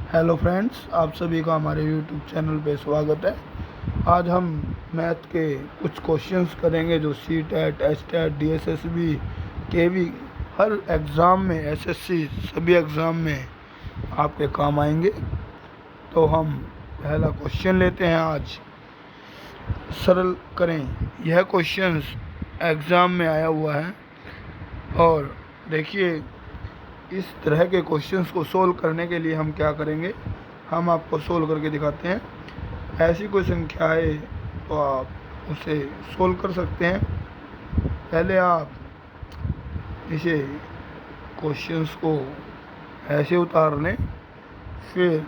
Hello friends, आप सभी का हमारे यूट्यूब चैनल पे स्वागत है। आज हम मैथ के कुछ क्वेश्चंस करेंगे जो C TET, H TET, D S S B, K V, हर एग्ज़ाम में, एस एस सी, सभी एग्ज़ाम में आपके काम आएंगे। तो हम पहला क्वेश्चन लेते हैं आज। सरल करें, यह क्वेश्चंस एग्ज़ाम में आया हुआ है और देखिए इस तरह के क्वेश्चंस को सोल्व करने के लिए हम क्या करेंगे, हम आपको सोल्व करके दिखाते हैं। ऐसी कोई संख्या है तो आप उसे सोल्व कर सकते हैं। पहले आप इसे क्वेश्चंस को ऐसे उतार लें, फिर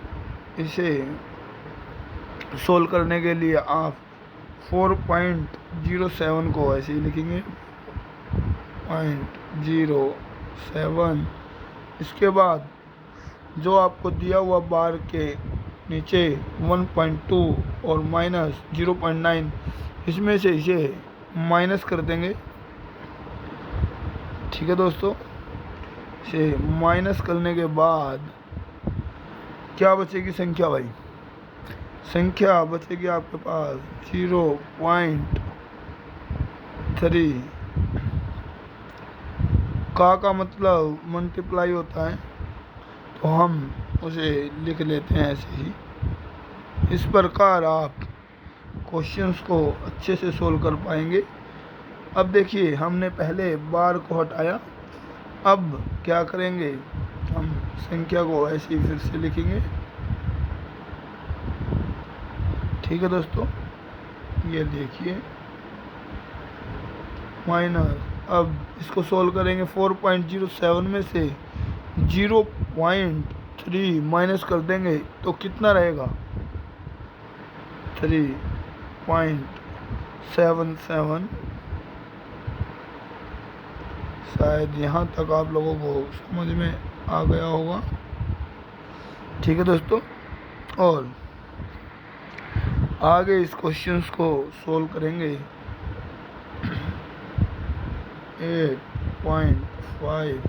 इसे सोल्व करने के लिए आप 4.07 को ऐसे ही लिखेंगे 0.07। इसके बाद जो आपको दिया हुआ बार के नीचे 1.2 और माइनस 0.9, इसमें से इसे माइनस कर देंगे। ठीक है दोस्तों, इसे माइनस करने के बाद क्या बचेगी संख्या भाई? संख्या बचेगी आपके पास 0.3। का मतलब मल्टीप्लाई होता है, तो हम उसे लिख लेते हैं ऐसे ही। इस प्रकार आप क्वेश्चंस को अच्छे से सोल्व कर पाएंगे। अब देखिए, हमने पहले बार को हटाया, अब क्या करेंगे, हम संख्या को ऐसे ही फिर से लिखेंगे। ठीक है दोस्तों, ये देखिए माइनस। अब इसको सोल्व करेंगे, 4.07 में से 0.3 माइनस कर देंगे तो कितना रहेगा? 3.77। शायद यहाँ तक आप लोगों को समझ में आ गया होगा। ठीक है दोस्तों, और आगे इस क्वेश्चंस को सोल्व करेंगे। 8.5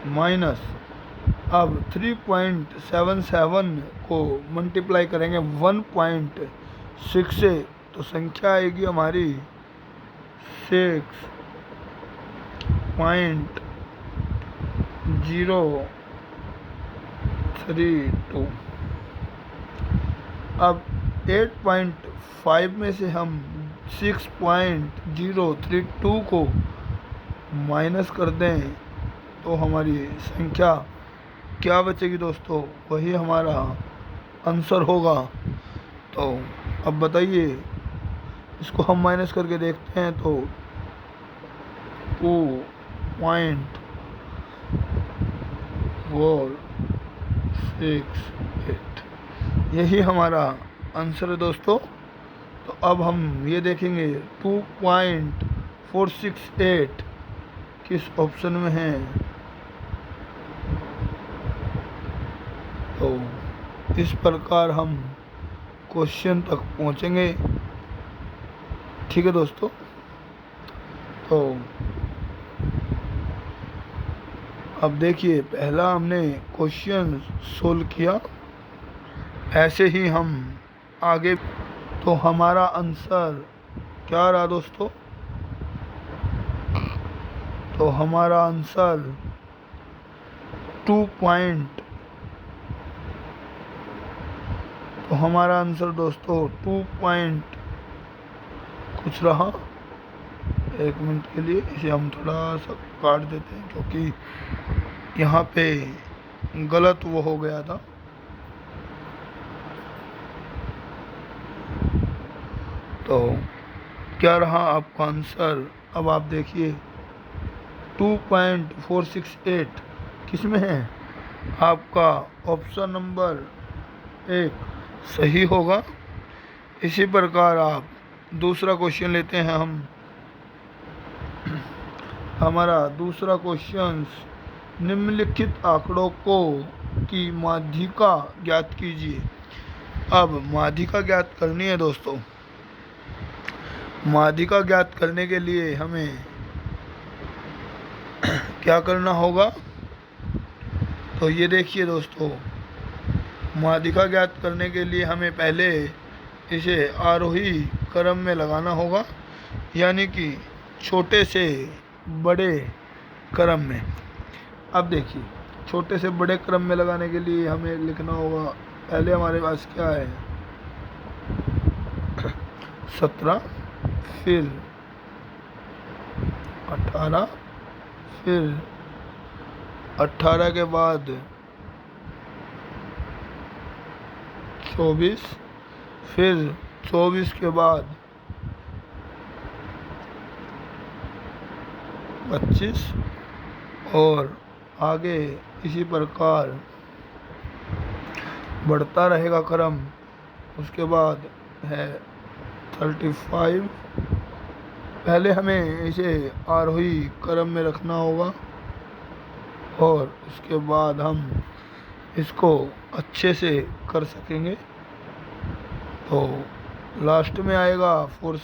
माइनस, अब 3.77 को मल्टीप्लाई करेंगे 1.6 से, तो संख्या आएगी हमारी 6.032। अब 8.5 में से हम 6.032 को माइनस कर दें तो हमारी संख्या क्या बचेगी दोस्तों? वही हमारा आंसर होगा। तो अब बताइए, इसको हम माइनस करके देखते हैं तो 2.468, यही हमारा आंसर है दोस्तों। तो अब हम ये देखेंगे 2.468 किस ऑप्शन में है। तो इस प्रकार हम क्वेश्चन तक पहुंचेंगे। ठीक है दोस्तों, तो अब देखिए, पहला हमने क्वेश्चन सोल्व किया, ऐसे ही हम आगे। तो हमारा आंसर क्या रहा दोस्तों? तो हमारा आंसर 2 पॉइंट, तो हमारा आंसर दोस्तों 2 पॉइंट कुछ रहा। एक मिनट के लिए इसे हम थोड़ा सा काट देते हैं, क्योंकि यहाँ पे गलत वो हो गया था। तो क्या रहा आपका आंसर? अब आप देखिए 2.468 किस में है? आपका ऑप्शन नंबर 1 सही होगा। इसी प्रकार आप दूसरा क्वेश्चन लेते हैं हम। हमारा दूसरा क्वेश्चन, निम्नलिखित आंकड़ों को की माध्यिका ज्ञात कीजिए। अब माध्यिका ज्ञात करनी है दोस्तों। माध्यिका ज्ञात करने के लिए हमें क्या करना होगा? तो ये देखिए दोस्तों, माध्यिका ज्ञात करने के लिए हमें पहले इसे आरोही क्रम में लगाना होगा, यानी कि छोटे से बड़े क्रम में। अब देखिए, छोटे से बड़े क्रम में लगाने के लिए हमें लिखना होगा, पहले हमारे पास क्या है 17, फिर 18, फिर 18 के बाद 24, फिर 24 के बाद 25 और आगे इसी प्रकार बढ़ता रहेगा क्रम। उसके बाद है 35। पहले हमें इसे आरोही क्रम में रखना होगा और उसके बाद हम इसको अच्छे से कर सकेंगे। तो लास्ट में आएगा 4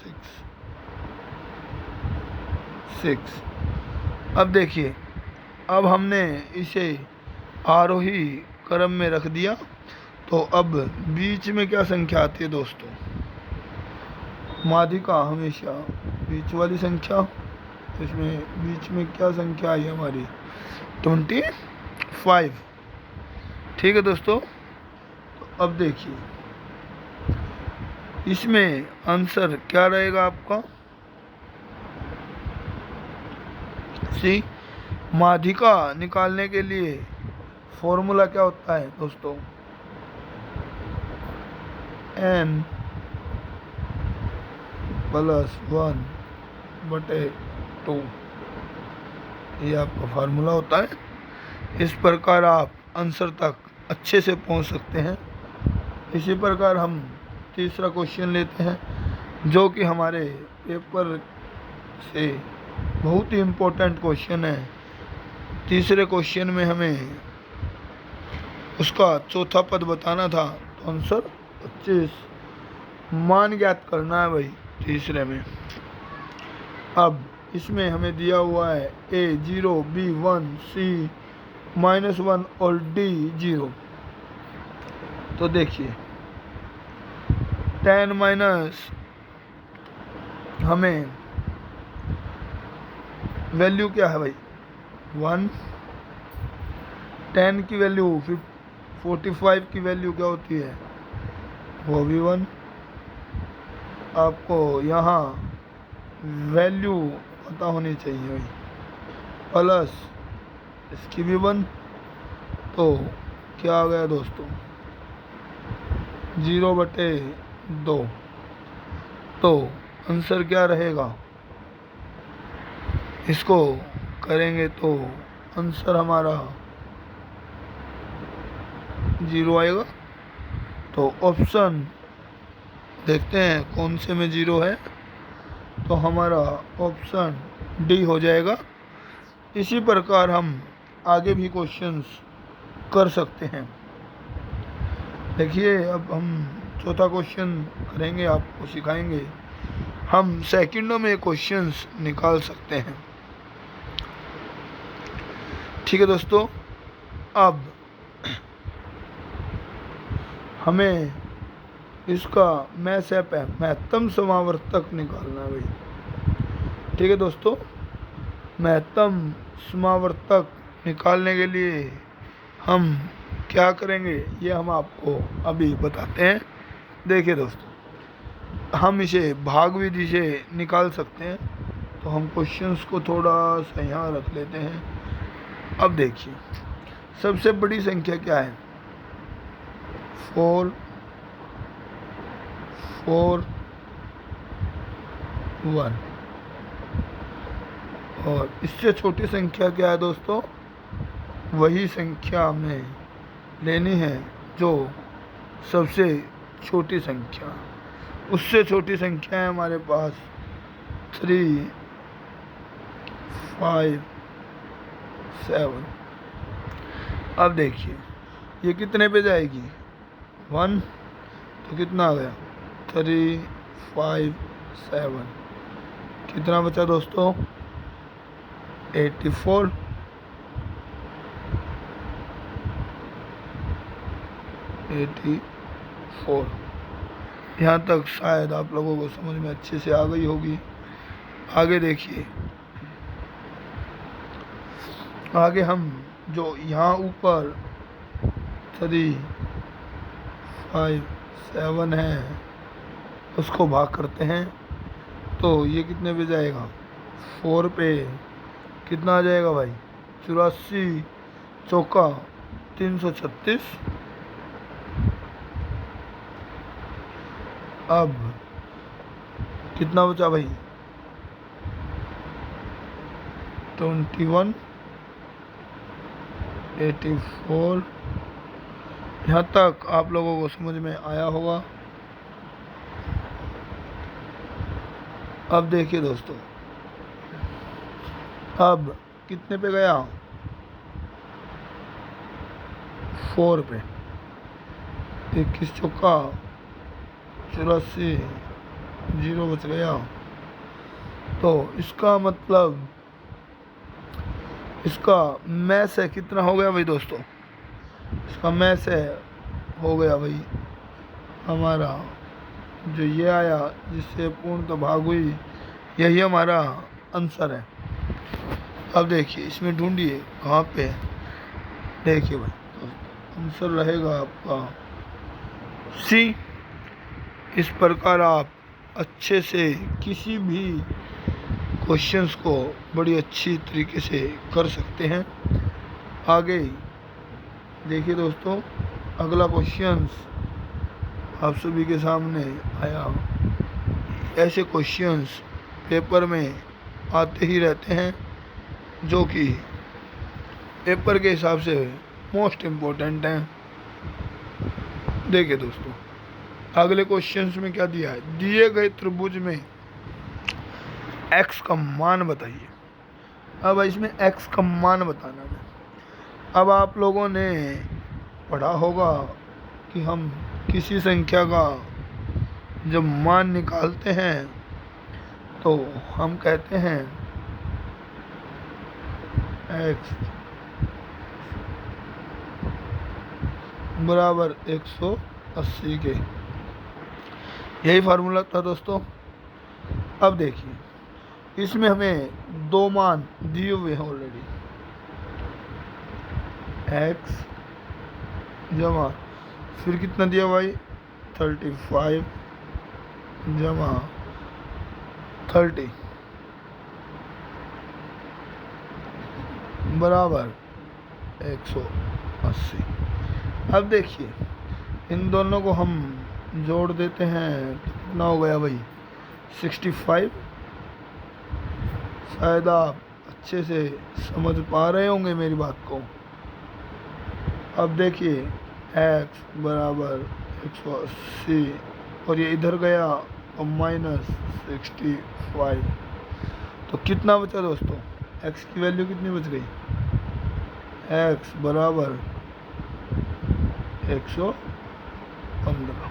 6। अब देखिए, अब हमने इसे आरोही क्रम में रख दिया, तो अब बीच में क्या संख्या आती है दोस्तों? माध्यिका हमेशा बीच वाली संख्या। इसमें बीच में क्या संख्या आई हमारी? 25। ठीक है दोस्तों। तो अब देखिए, इसमें आंसर क्या रहेगा आपका? सी। माध्यिका निकालने के लिए फॉर्मूला क्या होता है दोस्तों? n + 1/2, ये आपका फार्मूला होता है। इस प्रकार आप आंसर तक अच्छे से पहुंच सकते हैं। इसी प्रकार हम तीसरा क्वेश्चन लेते हैं, जो कि हमारे पेपर से बहुत ही इम्पोर्टेंट क्वेश्चन है। तीसरे क्वेश्चन में हमें उसका चौथा पद बताना था, तो आंसर 25 मान ज्ञात करना है भाई तीसरे में। अब इसमें हमें दिया हुआ है A 0, B 1, C -1 और D 0। तो देखिए, 10 माइनस हमें वैल्यू क्या है भाई? 1। 10 की वैल्यू 45 की वैल्यू क्या होती है? वो भी 1। आपको यहाँ वैल्यू पता होनी चाहिए भाई, प्लस इसकी भी 1। तो क्या आ गया दोस्तों? 0/2। तो आंसर क्या रहेगा? इसको करेंगे तो आंसर हमारा 0 आएगा। तो ऑप्शन देखते हैं कौन से में 0 है, तो हमारा ऑप्शन डी हो जाएगा। इसी प्रकार हम आगे भी क्वेश्चंस कर सकते हैं। देखिए, अब हम चौथा क्वेश्चन करेंगे, आपको सिखाएंगे। हम सेकंडों में क्वेश्चंस निकाल सकते हैं। ठीक है दोस्तों। अब हमें इसका मैसेप है, महत्तम समावर्तक निकालना है भाई। ठीक है दोस्तों। महत्तम समावर्तक निकालने के लिए हम क्या करेंगे, ये हम आपको अभी बताते हैं। देखिए दोस्तों, हम इसे भाग विधि से निकाल सकते हैं। तो हम क्वेश्चंस को थोड़ा सा यहाँ रख लेते हैं। अब देखिए, सबसे बड़ी संख्या क्या है? 4 4 1। और इससे छोटी संख्या क्या है दोस्तों? वही संख्या हमें लेनी है जो सबसे छोटी संख्या। उससे छोटी संख्या है हमारे पास 3 5 7। अब देखिए, ये कितने पे जाएगी? 1। तो कितना आ गया? 3 5 7। कितना बचा दोस्तों? 84। 84। यहाँ तक शायद आप लोगों को समझ में अच्छे से आ गई होगी। आगे देखिए, आगे हम जो यहाँ ऊपर 3, 5, 7 है उसको भाग करते हैं तो ये कितने पे जाएगा? 4 पे कितना आ जाएगा भाई? 84 चौका 336। अब कितना बचा भाई? 21, 84। यहाँ तक आप लोगों को समझ में आया होगा। अब देखिए दोस्तों, अब कितने पे गया? 4 पे। 21 चौका 84, 0 बच गया। तो इसका मतलब इसका मैस है कितना हो गया भाई दोस्तों? इसका मैस है हो गया भाई हमारा जो ये आया जिससे पूर्णतः भाग हुई, यही हमारा आंसर है। अब देखिए इसमें ढूंढिए कहाँ पे है। देखिए भाई आंसर रहेगा आपका सी। इस प्रकार आप अच्छे से किसी भी क्वेश्चंस को बड़ी अच्छी तरीके से कर सकते हैं। आगे देखिए दोस्तों, अगला क्वेश्चंस आप सभी के सामने आया। ऐसे क्वेश्चंस पेपर में आते ही रहते हैं जो कि पेपर के हिसाब से मोस्ट इम्पोर्टेंट हैं। देखिए दोस्तों, अगले क्वेश्चंस में क्या दिया है? दिए गए त्रिभुज में x का मान बताइए। अब इसमें x का मान बताना है। अब आप लोगों ने पढ़ा होगा कि हम किसी संख्या का जब मान निकालते हैं तो हम कहते हैं x बराबर 180 के। यही फार्मूला था दोस्तों। अब देखिए इसमें हमें दो मान दिए हुए हैं ऑलरेडी, x जमा फिर कितना दिया भाई 35 जमा 30 बराबर 180। अब देखिए इन दोनों को हम जोड़ देते हैं तो कितना हो गया भाई 65। शायद आप अच्छे से समझ पा रहे होंगे मेरी बात को। अब देखिए x बराबर 180 और ये इधर गया और -65, तो कितना बचा दोस्तों? x की वैल्यू कितनी बच गई? x बराबर 115।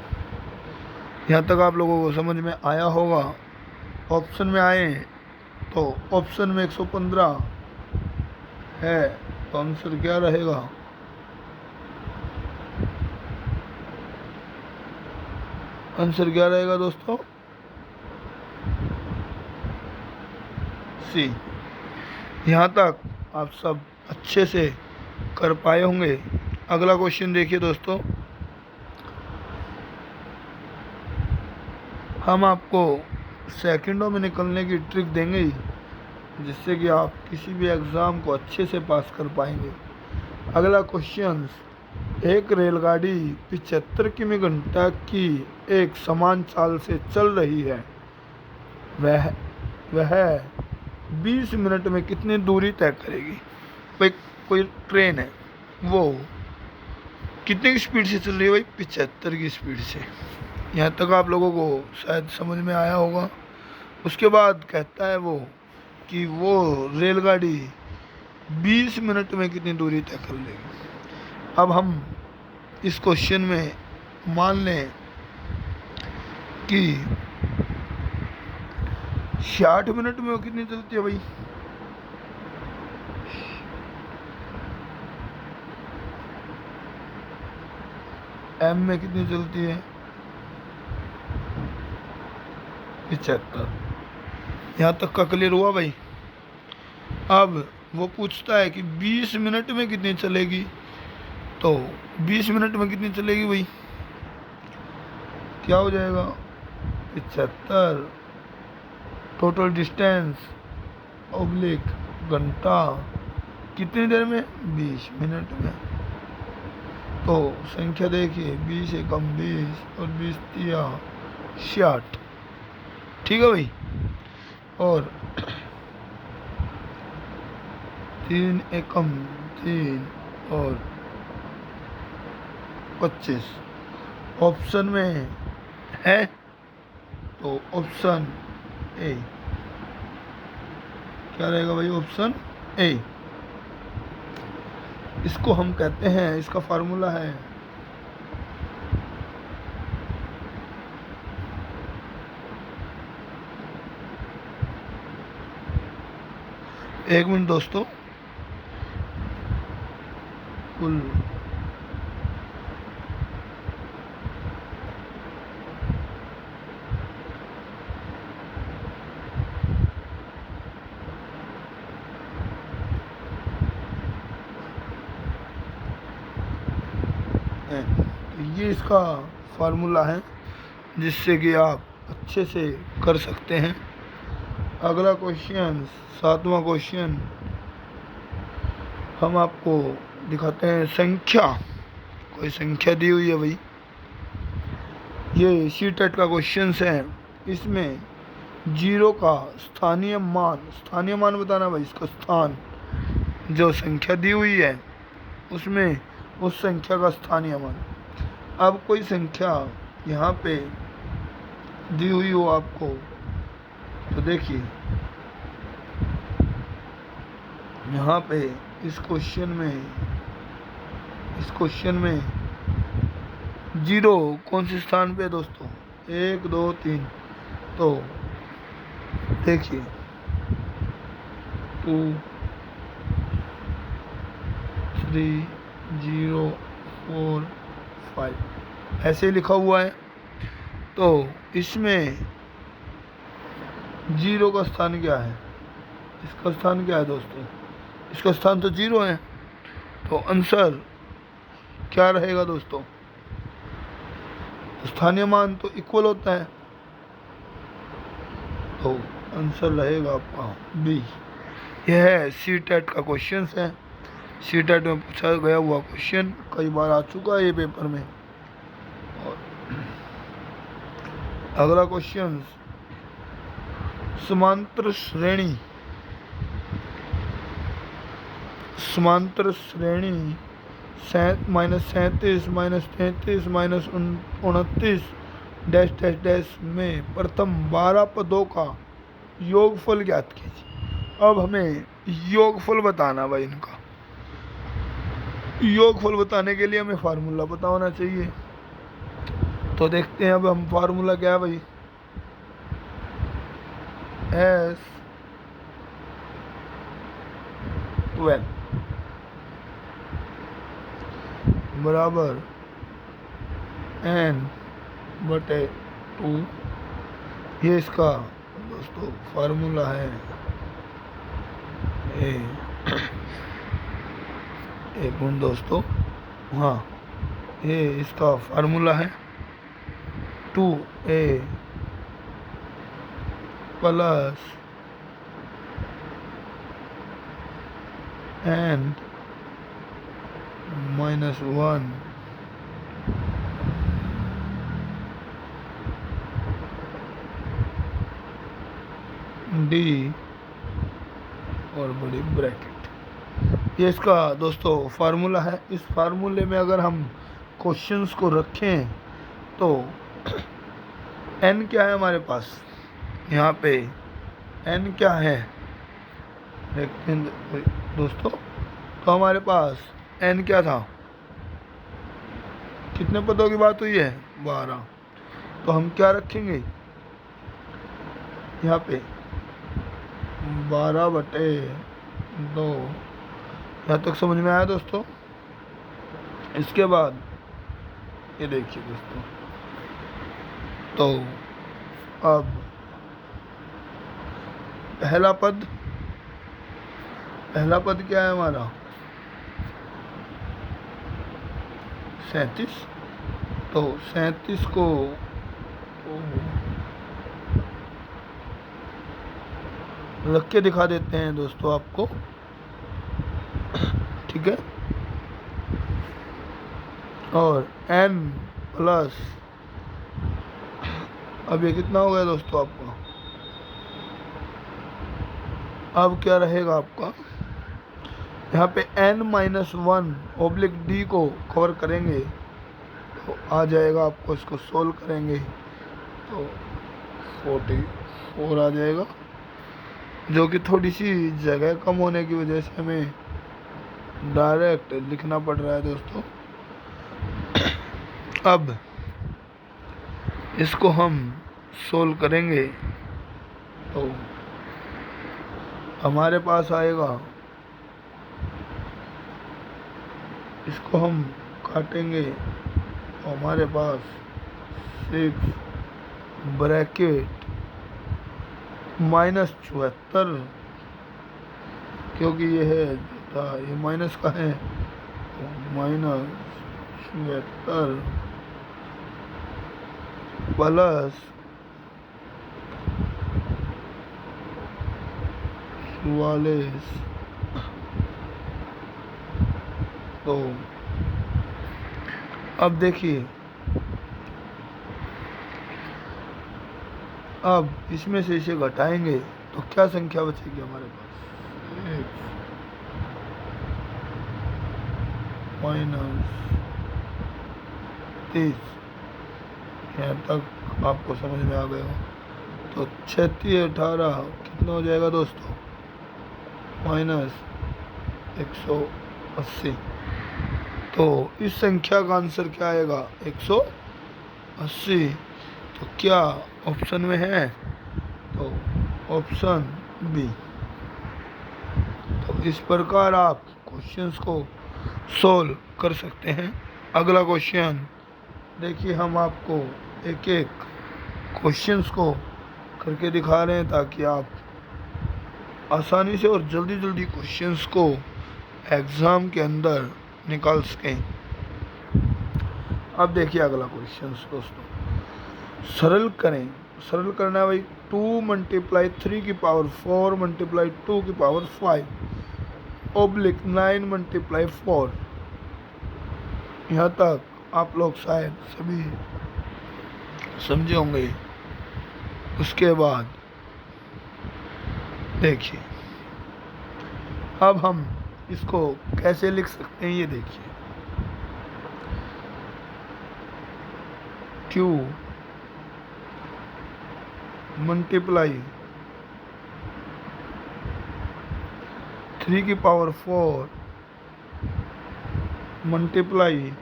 यहाँ तक आप लोगों को समझ में आया होगा। ऑप्शन में आए तो ऑप्शन में 115 है तो आंसर क्या रहेगा? आंसर क्या रहेगा दोस्तों? सी। यहाँ तक आप सब अच्छे से कर पाए होंगे। अगला क्वेश्चन देखिए दोस्तों, हम आपको सेकंडों में निकलने की ट्रिक देंगे ही, जिससे कि आप किसी भी एग्ज़ाम को अच्छे से पास कर पाएंगे। अगला क्वेश्चन, एक रेलगाड़ी 75 किमी घंटा की एक समान चाल से चल रही है, वह 20 मिनट में कितनी दूरी तय करेगी? भाई कोई ट्रेन है, वो कितने की स्पीड से चल रही है भाई? 75 की स्पीड से। यहाँ तक आप लोगों को शायद समझ में आया होगा। उसके बाद कहता है वो कि वो रेलगाड़ी 20 मिनट में कितनी दूरी तय कर लेगी। अब हम इस क्वेश्चन में मान लें कि 60 मिनट में वो कितनी चलती है भाई? m में कितनी चलती है? 75। यहाँ तक का क्लियर हुआ भाई? अब वो पूछता है कि 20 मिनट में कितनी चलेगी, तो 20 मिनट में कितनी चलेगी भाई? क्या हो जाएगा? 75 टोटल डिस्टेंस ऑब्लिक घंटा कितनी देर में? 20 मिनट में। तो संख्या देखिए, 20 एकम 20 और 20 तिया 60। ठीक है भाई। और 3 एकम 3 और 25 ऑप्शन में है, तो ऑप्शन ए क्या रहेगा भाई? Option A. इसको हम कहते हैं, इसका फार्मूला है एक मिनट दोस्तों, कुल तो ये इसका फार्मूला है जिससे कि आप अच्छे से कर सकते हैं। अगला क्वेश्चन, 7वां क्वेश्चन हम आपको दिखाते हैं। संख्या, कोई संख्या दी हुई है भाई, ये सी-टेट का क्वेश्चन है। इसमें 0 का स्थानीय मान बताना भाई, इसका स्थान, जो संख्या दी हुई है उसमें उस संख्या का स्थानीय मान। अब कोई संख्या यहाँ पे दी हुई हो आपको, तो देखिए यहाँ पे इस क्वेश्चन में 0 कौन से स्थान पे है दोस्तों? 1 2 3। तो देखिए 2 3 0 4 5 ऐसे लिखा हुआ है। तो इसमें 0 का स्थान क्या है? इसका स्थान क्या है दोस्तों? इसका स्थान तो 0 है। तो आंसर क्या रहेगा दोस्तों? स्थानीय मान तो इक्वल होता है, तो आंसर रहेगा आपका बी। यह है सी-टेट का क्वेश्चन है। सी-टेट में पूछा गया हुआ क्वेश्चन, कई बार आ चुका है ये पेपर में। और अगला क्वेश्चन, समांतर श्रेणी -37 -33 -29 डैश डैश डैश में प्रथम 12 पदों का योगफल ज्ञात कीजिए। अब हमें योगफल बताना भाई। इनका योगफल बताने के लिए हमें फार्मूला पता होना चाहिए। तो देखते हैं अब हम फार्मूला क्या है भाई। S12 बराबर n/2। ये इसका दोस्तों फार्मूला है। एक मिनट दोस्तों, हाँ, ये इसका फार्मूला है 2a प्लस n -1 d और बड़ी ब्रैकेट। ये इसका दोस्तों फार्मूला है। इस फार्मूले में अगर हम क्वेश्चंस को रखें तो n क्या है हमारे पास? यहाँ पे n क्या है देखते हैं दोस्तों। तो हमारे पास n क्या था? कितने पदों की बात हुई है? 12। तो हम क्या रखेंगे यहाँ पे? 12/2। यहाँ तक समझ में आया दोस्तों? इसके बाद ये देखिए दोस्तों, तो अब पहला पद क्या है हमारा 37। तो 37 को रख के दिखा देते हैं दोस्तों आपको, ठीक है। और n प्लस, अब ये कितना हो गया दोस्तों आपका, अब क्या रहेगा आपका यहाँ पे n-1/d को कवर करेंगे तो आ जाएगा आपको, इसको सोल्व करेंगे तो 44 आ जाएगा, जो कि थोड़ी सी जगह कम होने की वजह से हमें डायरेक्ट लिखना पड़ रहा है दोस्तों। अब इसको हम सोल्व करेंगे तो हमारे पास आएगा, इसको हम काटेंगे तो हमारे पास 6 ब्रैकेट -74, क्योंकि ये है ये माइनस का है तो -74 प्लस 44। तो अब देखिए, अब इसमें से इसे घटाएंगे तो क्या संख्या बचेगी हमारे पास, -30। यहाँ तक आपको समझ में आ गया हो तो 36 18 कितना हो जाएगा दोस्तों, -180। तो इस संख्या का आंसर क्या आएगा 180। तो क्या ऑप्शन में है, तो ऑप्शन बी। तो इस प्रकार आप क्वेश्चंस को सोल्व कर सकते हैं। अगला क्वेश्चन देखिए, हम आपको एक एक क्वेश्चंस को करके दिखा रहे हैं ताकि आप आसानी से और जल्दी जल्दी क्वेश्चंस को एग्ज़ाम के अंदर निकाल सकें। अब देखिए अगला क्वेश्चन दोस्तों, सरल करें। सरल करना है भाई, 2 × 3 की पावर 4 × 2 की पावर 5 / 9 × 4। यहाँ तक आप लोग शायद सभी समझे होंगे। उसके बाद देखिए, अब हम इसको कैसे लिख सकते हैं, ये देखिए, Q मल्टीप्लाई 3 की पावर 4 मल्टीप्लाई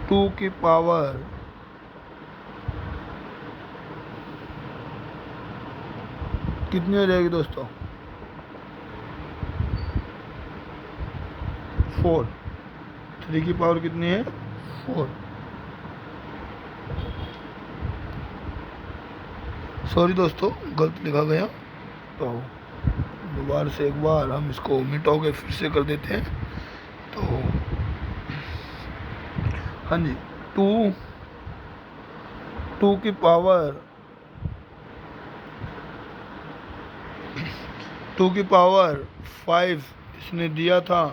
2 की पावर कितनी हो जाएगी दोस्तों, 4। 3 की पावर कितनी है, 4। सॉरी दोस्तों, गलत लिखा गया। तो दोबारा से एक बार हम इसको मिटा के फिर से कर देते हैं। तो हाँ जी, 2 की पावर 5 इसने दिया था,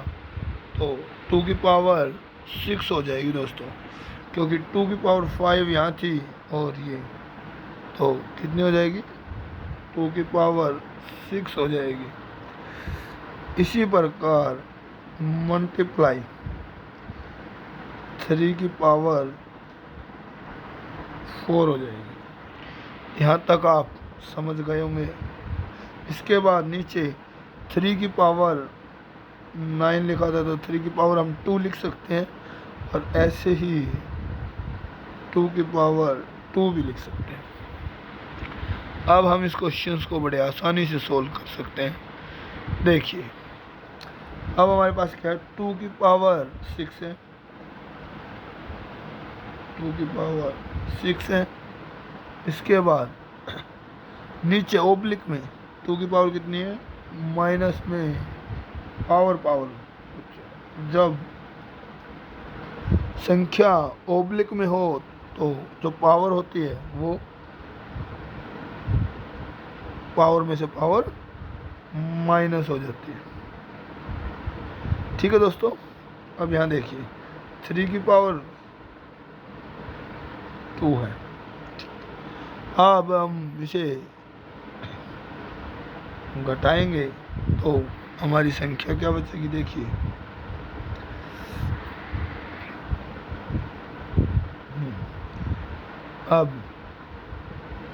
तो 2 की पावर 6 हो जाएगी दोस्तों, क्योंकि 2 की पावर 5 यहाँ थी और ये, तो कितनी हो जाएगी, 2 की पावर 6 हो जाएगी। इसी प्रकार मल्टीप्लाई 3 की पावर 4 हो जाएगी। यहाँ तक आप समझ गए होंगे। इसके बाद नीचे 3 की पावर 9 लिखा था, तो 3 की पावर हम 2 लिख सकते हैं, और ऐसे ही 2 की पावर 2 भी लिख सकते हैं। अब हम इस क्वेश्चंस को बड़े आसानी से सोल्व कर सकते हैं। देखिए, अब हमारे पास क्या है, 2 की पावर 6 है, टू की पावर 6 है। इसके बाद नीचे ओब्लिक में टू की पावर कितनी है, माइनस में पावर। जब संख्या ओब्लिक में हो तो जो पावर होती है वो पावर में से पावर माइनस हो जाती है। ठीक है दोस्तों, अब यहाँ देखिए 3 की पावर 2 है। अब हम इसे घटाएंगे तो हमारी संख्या क्या बचेगी, देखिए अब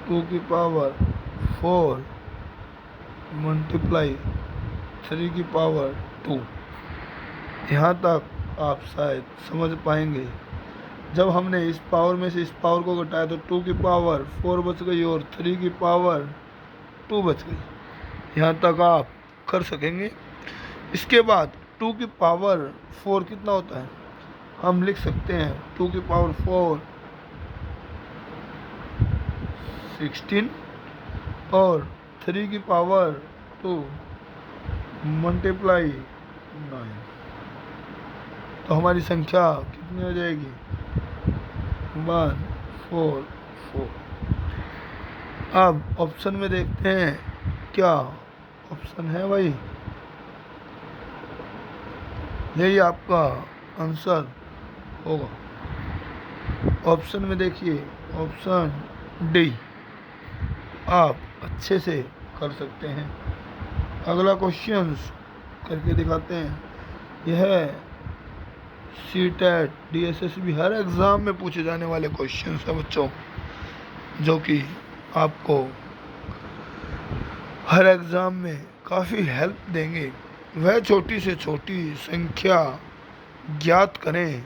2 की पावर 4 मल्टीप्लाई 3 की पावर 2। यहाँ तक आप शायद समझ पाएंगे। जब हमने इस पावर में से इस पावर को घटाया तो 2 की पावर 4 बच गई और 3 की पावर 2 बच गई। यहाँ तक आप कर सकेंगे। इसके बाद 2 की पावर 4 कितना होता है, हम लिख सकते हैं 2 की पावर 4 16 और 3 की पावर 2 मल्टीप्लाई 9। तो हमारी संख्या कितनी हो जाएगी, 1 4 4। अब ऑप्शन में देखते हैं क्या ऑप्शन है भाई, यही आपका आंसर होगा। ऑप्शन में देखिए ऑप्शन डी आप अच्छे से कर सकते हैं। अगला क्वेश्चन करके दिखाते हैं। यह सीटेट DSSB हर एग्ज़ाम में पूछे जाने वाले क्वेश्चन है बच्चों, जो कि आपको हर एग्ज़ाम में काफ़ी हेल्प देंगे। वह छोटी से छोटी संख्या ज्ञात करें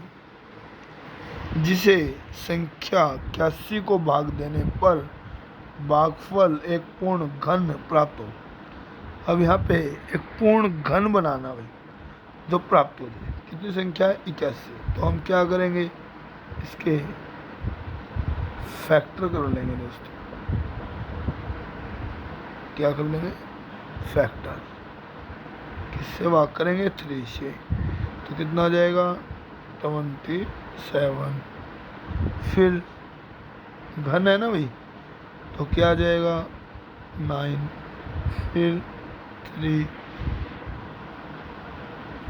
जिसे संख्या 81 को भाग देने पर भागफल एक पूर्ण घन प्राप्त हो। अब यहाँ पे एक पूर्ण घन बनाना भाई जो प्राप्त हो जाए। कितनी संख्या है, 81। तो हम क्या करेंगे, इसके फैक्टर कर लेंगे दोस्तों। क्या कर लेंगे, फैक्टर। किससे भाग करेंगे, 3 से। तो कितना आ जाएगा, 27। फिर घन है ना भाई, तो क्या आ जाएगा 9, फिर 3,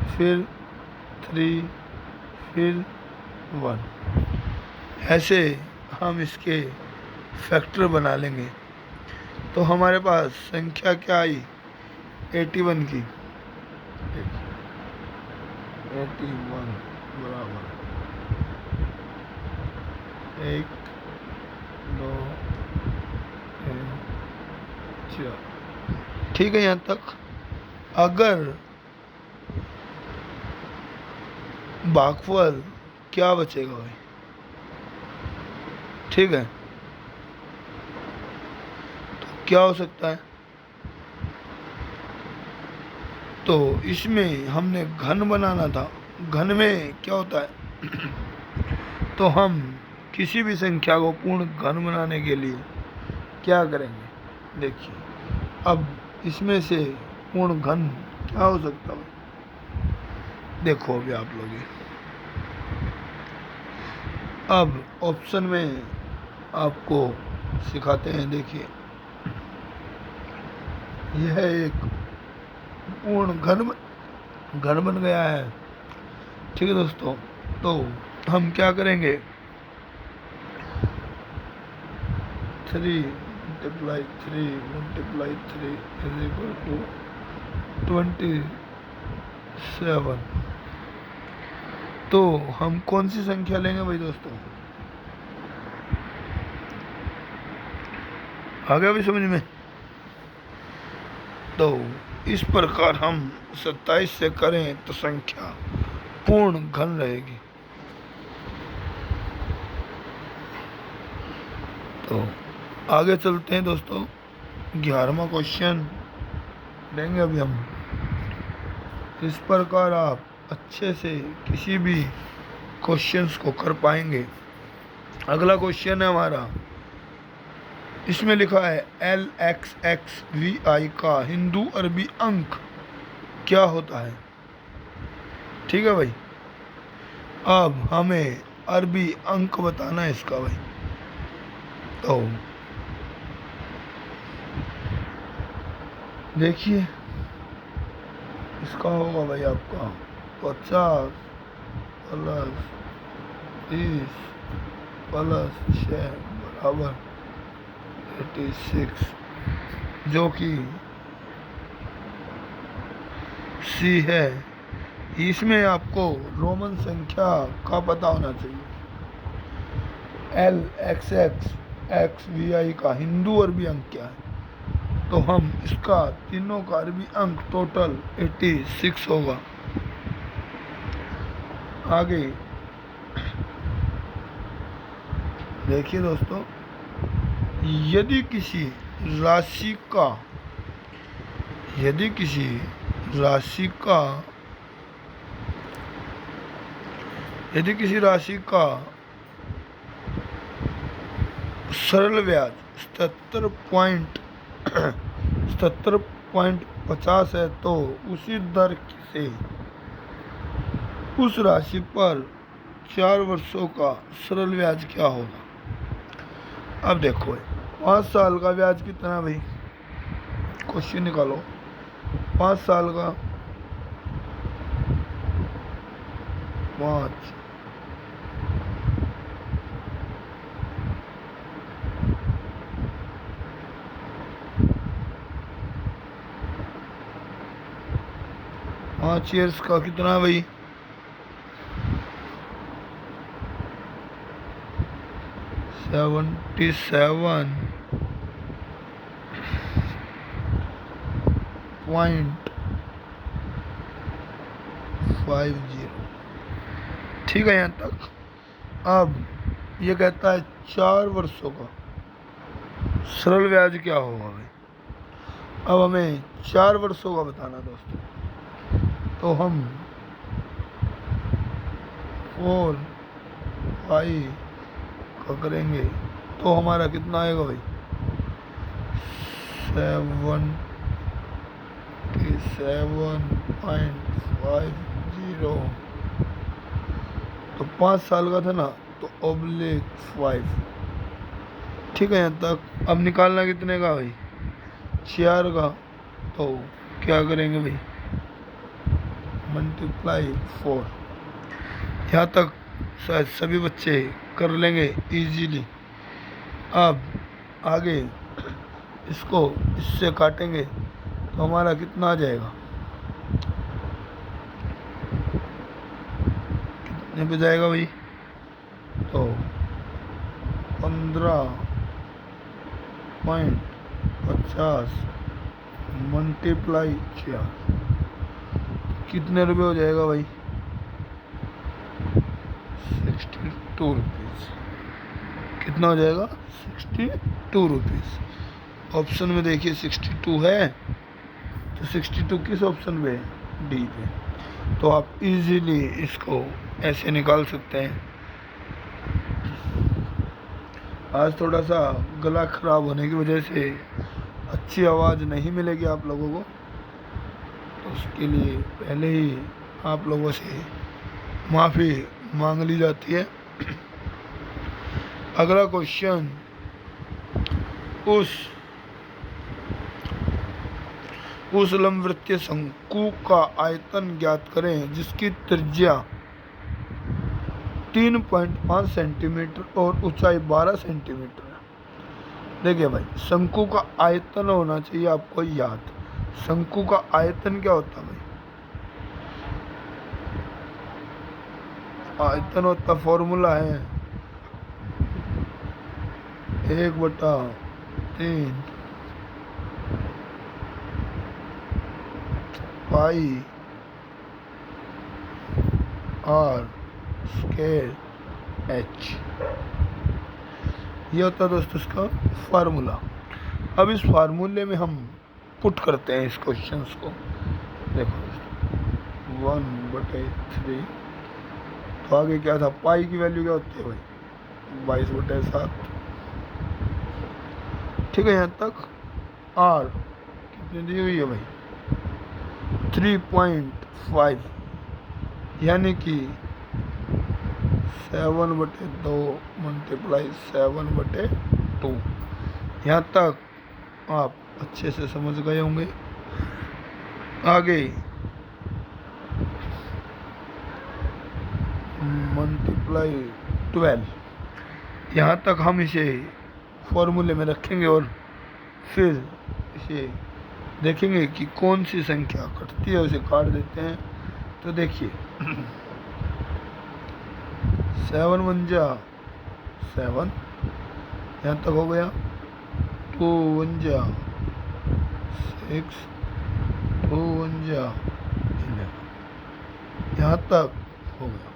फिर 3, फिर 1। ऐसे हम इसके फैक्टर बना लेंगे। तो हमारे पास संख्या क्या आई, 81 की। 81 बराबर 1 2 3 4। ठीक है, यहाँ तक। अगर भागफल क्या बचेगा भाई, ठीक है, तो क्या हो सकता है, तो इसमें हमने घन बनाना था। घन में क्या होता है तो हम किसी भी संख्या को पूर्ण घन बनाने के लिए क्या करेंगे, देखिए अब इसमें से पूर्ण घन क्या हो सकता है, देखो अभी आप लोग। अब ऑप्शन में आपको सिखाते हैं। देखिए यह एक पूर्ण घन बन गया है। ठीक है दोस्तों, तो हम क्या करेंगे, 3 multiply 3 multiply 3 is equal to 27। तो हम कौन सी संख्या लेंगे भाई दोस्तों, आ गया भी समझ में। तो इस प्रकार हम 27 से करें तो संख्या पूर्ण घन रहेगी। तो आगे चलते हैं दोस्तों, 11वां क्वेश्चन लेंगे अभी हम। इस प्रकार आप अच्छे से किसी भी क्वेश्चंस को कर पाएंगे। अगला क्वेश्चन है हमारा, इसमें लिखा है LXXVI का हिंदू अरबी अंक क्या होता है। ठीक है भाई, अब हमें अरबी अंक बताना है इसका भाई। तो देखिए, इसका होगा भाई आपका 50 प्लस 30 प्लस 6 बराबर 86, जो कि सी है। इसमें आपको रोमन संख्या का पता होना चाहिए। LXXVI का हिंदू अरबी अंक क्या है, तो हम इसका तीनों का अरबी अंक टोटल 86 होगा। आगे देखिए दोस्तों, यदि किसी राशि का सरल ब्याज 77.50 है, तो उसी दर से उस राशि पर 4 वर्षों का सरल ब्याज क्या होगा। अब देखो 5 साल का ब्याज कितना भाई, क्वेश्चन निकालो। 5 साल का 5 ईयर्स का कितना है भाई, 77.50। ठीक है यहाँ तक। अब ये कहता है 4 वर्षों का सरल ब्याज क्या होगा भाई। अब हमें 4 वर्षों का बताना दोस्तों, तो हम 4 5 का करेंगे तो हमारा कितना आएगा भाई, 77.50। तो 5 साल का था ना, तो /5। ठीक है यहाँ तक। अब निकालना कितने का भाई, 4 का, तो क्या करेंगे भाई, × 4। यहाँ तक शायद सभी बच्चे कर लेंगे इजीली। अब आगे इसको इससे काटेंगे तो हमारा कितना आ जाएगा, कितने पे जाएगा भाई, तो 15.50 × 4 कितने रुपए हो जाएगा भाई, 62 रुपीज़। कितना हो जाएगा, 62 रुपीज़। ऑप्शन में देखिए 62 है, तो 62 किस ऑप्शन पे है, डी पे। तो आप इजीली इसको ऐसे निकाल सकते हैं। आज थोड़ा सा गला खराब होने की वजह से अच्छी आवाज़ नहीं मिलेगी आप लोगों को, तो उसके लिए पहले ही आप लोगों से माफ़ी मांग ली जाती है। अगला क्वेश्चन, उस लंबवृत्तीय शंकु का आयतन ज्ञात करें जिसकी त्रिज्या 3.5 सेंटीमीटर और ऊंचाई 12 सेंटीमीटर है। देखिए भाई, शंकु का आयतन होना चाहिए आपको याद। शंकु का आयतन क्या होता है भाई, आयतन होता फॉर्मूला है 1/3 पाई r स्क्वायर h। ये होता है दोस्तों इसका फार्मूला। अब इस फार्मूले में हम पुट करते हैं इस क्वेश्चंस को। देखो 1/3, तो आगे क्या था, पाई की वैल्यू क्या होती है भाई, 22/7। ठीक है, यहाँ तक। आर कितनी दी हुई है भाई? 3.5, यानी कि 7/2 मल्टीप्लाई 7/2। यहाँ तक आप अच्छे से समझ गए होंगे। आगे मल्टीप्लाई 12, यहाँ तक हम इसे फॉर्मूले में रखेंगे और फिर इसे देखेंगे कि कौन सी संख्या कटती है, उसे काट देते हैं। तो देखिए 7 1 जा 7, यहाँ तक हो गया। 2 1 जा 6, 2 1 जा 11, यहाँ तक हो गया।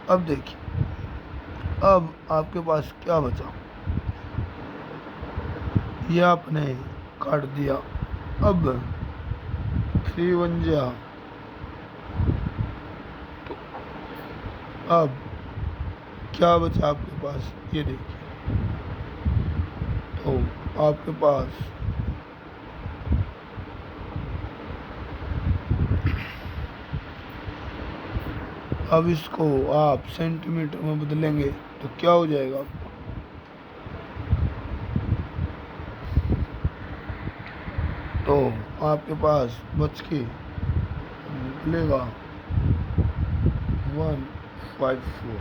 अब देखिए, अब आपके पास क्या बचा? ये आपने काट दिया। अब 3 1 जा, तो अब क्या बचा आपके पास? ये देखिए, तो आपके पास अब इसको आप सेंटीमीटर में बदलेंगे तो क्या हो जाएगा आपको? तो आपके पास बच के निकलेगा 154।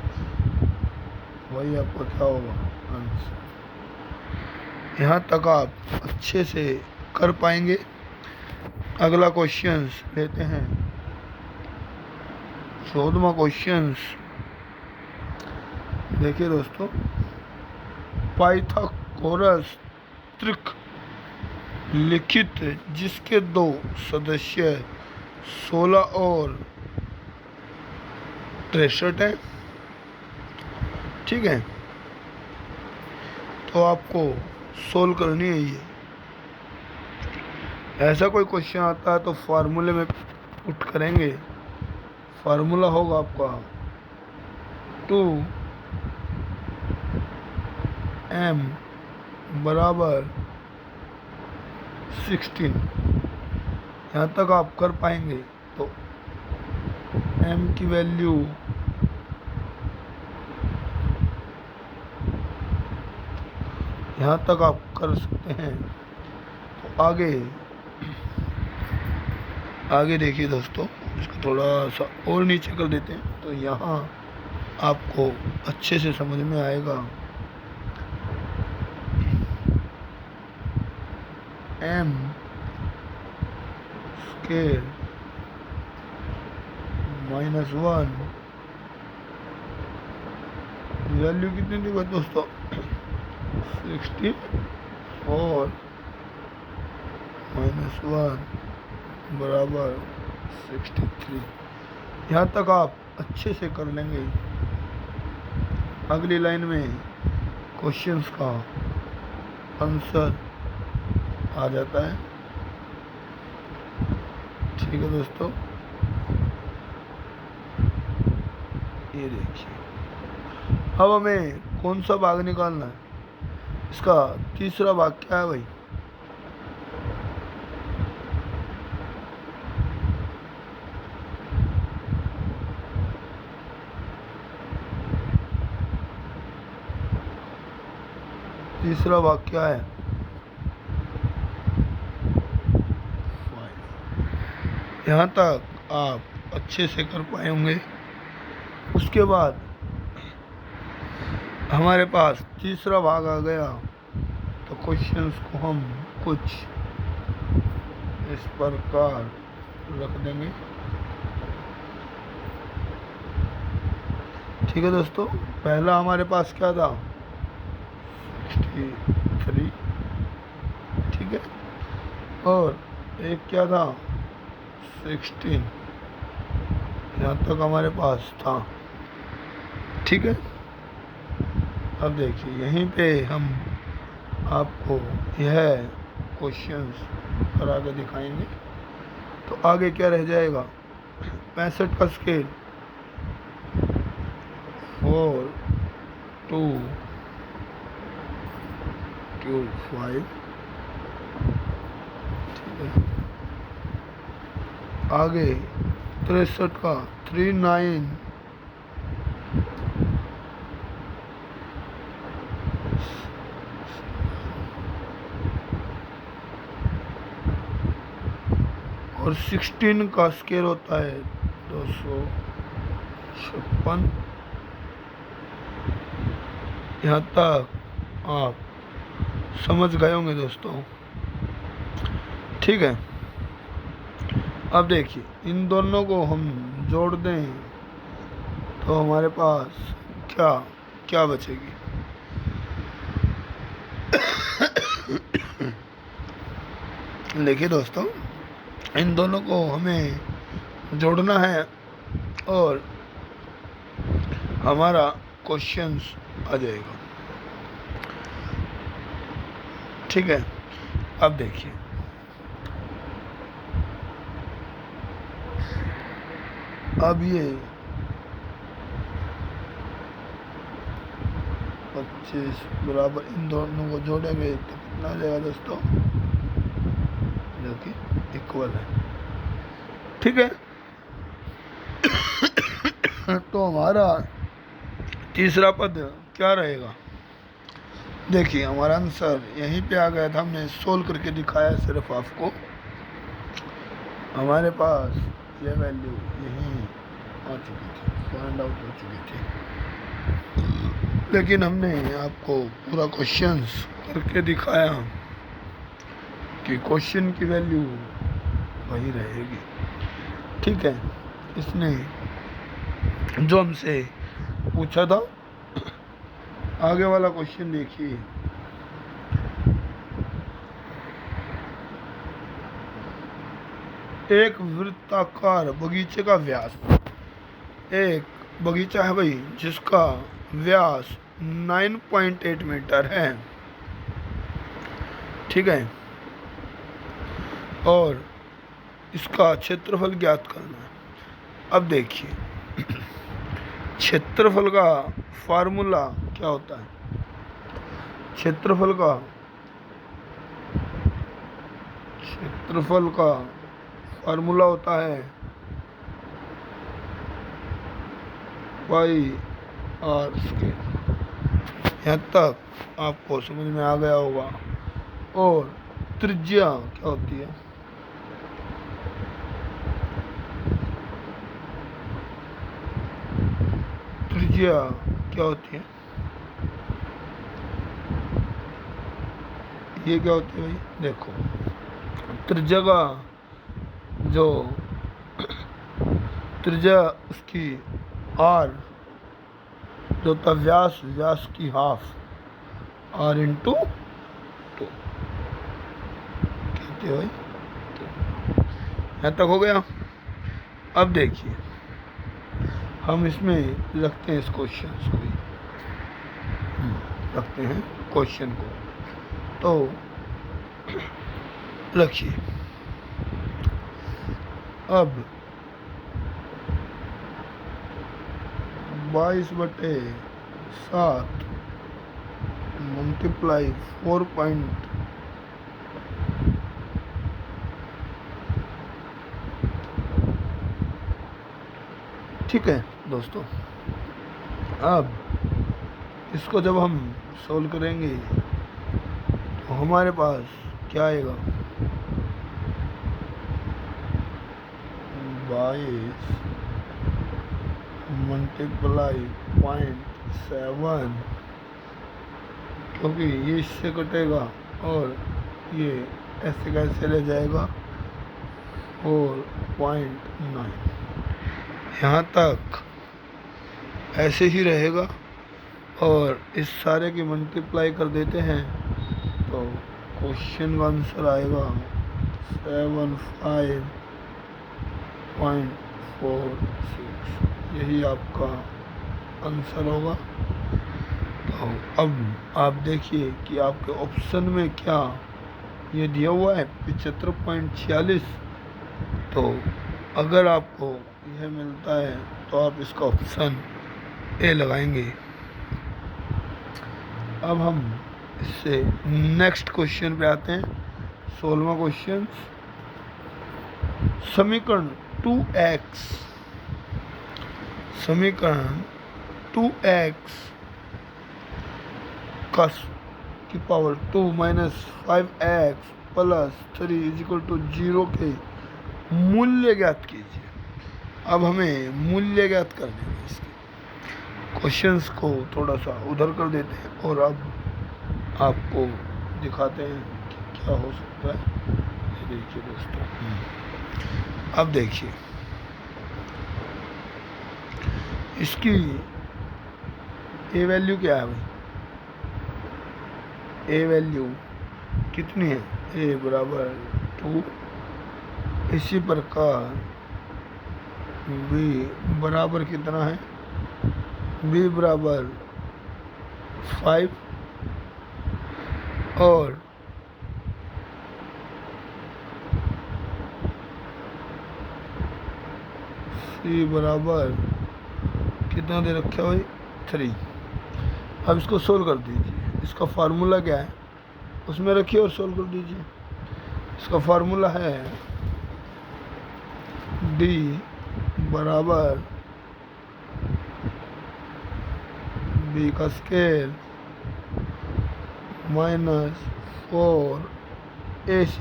वही आपका क्या होगा? आंसर। यहाँ तक आप अच्छे से कर पाएंगे। अगला क्वेश्चन लेते हैं, 14वां क्वेश्चन। देखिए दोस्तों, पाइथागोरस त्रिक लिखित जिसके 2 सदस्य 16 और 63 है। ठीक है, तो आपको सोल्व करनी है ये। ऐसा कोई क्वेश्चन आता है तो फार्मूले में पुट करेंगे। फार्मूला होगा आपका 2m बराबर 16। यहाँ तक आप कर पाएंगे तो m की वैल्यू यहाँ तक आप कर सकते हैं। तो आगे देखिए दोस्तों, इसको थोड़ा सा और नीचे कर देते हैं तो यहाँ आपको अच्छे से समझ में आएगा। m स्केयर -1 वैल्यू कितनी दी हुई दोस्तों? 64 -1 बराबर 63। यहाँ तक आप अच्छे से कर लेंगे। अगली लाइन में क्वेश्चंस का आंसर आ जाता है। ठीक है दोस्तों, ये देखिए, अब हमें कौन सा भाग निकालना है? इसका तीसरा भाग क्या है भाई? तीसरा भाग क्या है? 5। यहाँ तक आप अच्छे से कर पाए होंगे। उसके बाद हमारे पास तीसरा भाग आ गया, तो क्वेश्चंस को हम कुछ इस प्रकार रख देंगे। ठीक है दोस्तों, पहला हमारे पास क्या था? 63। ठीक है, और एक क्या था? 16। यहाँ तक हमारे पास था। ठीक है, अब देखिए, यहीं पे हम आपको यह क्वेश्चंस करा के दिखाएंगे। तो आगे क्या रह जाएगा? 65 का स्केल 4 2 क्यूब 5। ठीक है, आगे 63 का 39 और 16 का स्क्वायर होता है 256। यहाँ तक आप समझ गए होंगे दोस्तों। ठीक है, अब देखिए इन दोनों को हम जोड़ दें तो हमारे पास क्या क्या बचेगी। देखिए दोस्तों, इन दोनों को हमें जोड़ना है और हमारा क्वेश्चंस आ जाएगा। ठीक है, अब देखिए अब ये 25 बराबर इन दोनों को जोड़ेंगे तो कितना आ जाएगा दोस्तों, जो कि इक्वल है। ठीक है, तो हमारा तीसरा पद क्या रहेगा। देखिए हमारा आंसर यहीं पे आ गया था, हमने सोल्व करके दिखाया सिर्फ आपको। हमारे पास ये वैल्यू यहीं आ चुकी थी, फाइंड आउट हो चुकी थी, लेकिन हमने आपको पूरा क्वेश्चंस करके दिखाया कि क्वेश्चन की वैल्यू वही रहेगी। ठीक है, इसने जो हमसे पूछा था, आगे वाला क्वेश्चन देखिए। एक वृत्ताकार बगीचे का व्यास, एक बगीचा है भाई जिसका व्यास 9.8 मीटर है। ठीक है, और इसका क्षेत्रफल ज्ञात करना है। अब देखिए क्षेत्रफल का फार्मूला क्या होता है। क्षेत्रफल का फार्मूला होता है पाई आर स्क्वायर। यहाँ तक आपको समझ में आ गया होगा। और त्रिज्या क्या होती है, त्रिज्या क्या होती है, ये क्या होती है भाई। देखो त्रिज्या का जो त्रिज्या उसकी आर जो होता व्यास, व्यास की हाफ आर इंटू 2 कहते हो भाई। यहाँ तक हो गया। अब देखिए हम इसमें रखते हैं इस क्वेश्चन को, रखते हैं क्वेश्चन को। तो रखिए, अब 22/7 मल्टीप्लाई 4 ठीक है दोस्तों। अब इसको जब हम सोल्व करेंगे तो हमारे पास क्या आएगा, 22 मल्टीप्लाई 0.7, क्योंकि ये इससे कटेगा और ये ऐसे कैसे ले जाएगा 4.9। यहाँ तक ऐसे ही रहेगा और इस सारे की मल्टीप्लाई कर देते हैं तो क्वेश्चन का आंसर आएगा 75.46। यही आपका आंसर होगा। तो अब आप देखिए कि आपके ऑप्शन में क्या ये दिया हुआ है 75.46। तो अगर आपको यह मिलता है तो आप इसका ऑप्शन ए लगाएंगे। अब हम इससे नेक्स्ट क्वेश्चन पे आते हैं। 16वां क्वेश्चन, समीकरण 2x की power 2 minus 5x plus 3 is equal to 0 के मूल्य ज्ञात कीजिए। अब हमें मूल्य ज्ञात करने हैं। इसके क्वेश्चंस को थोड़ा सा उधर कर देते हैं और अब आपको दिखाते हैं कि क्या हो सकता है। ये देखिए दोस्तों, अब देखिए इसकी ए वैल्यू क्या है भाई? ए वैल्यू कितनी है? ए बराबर 2। इसी प्रकार बी बराबर कितना है? बी बराबर 5 और सी बराबर कितना दे रखा है भाई? 3। अब इसको सोल्व कर दीजिए। इसका फार्मूला क्या है उसमें रखिए और सोल्व कर दीजिए। इसका फार्मूला है d बराबर b का स्केल माइनस 4ac।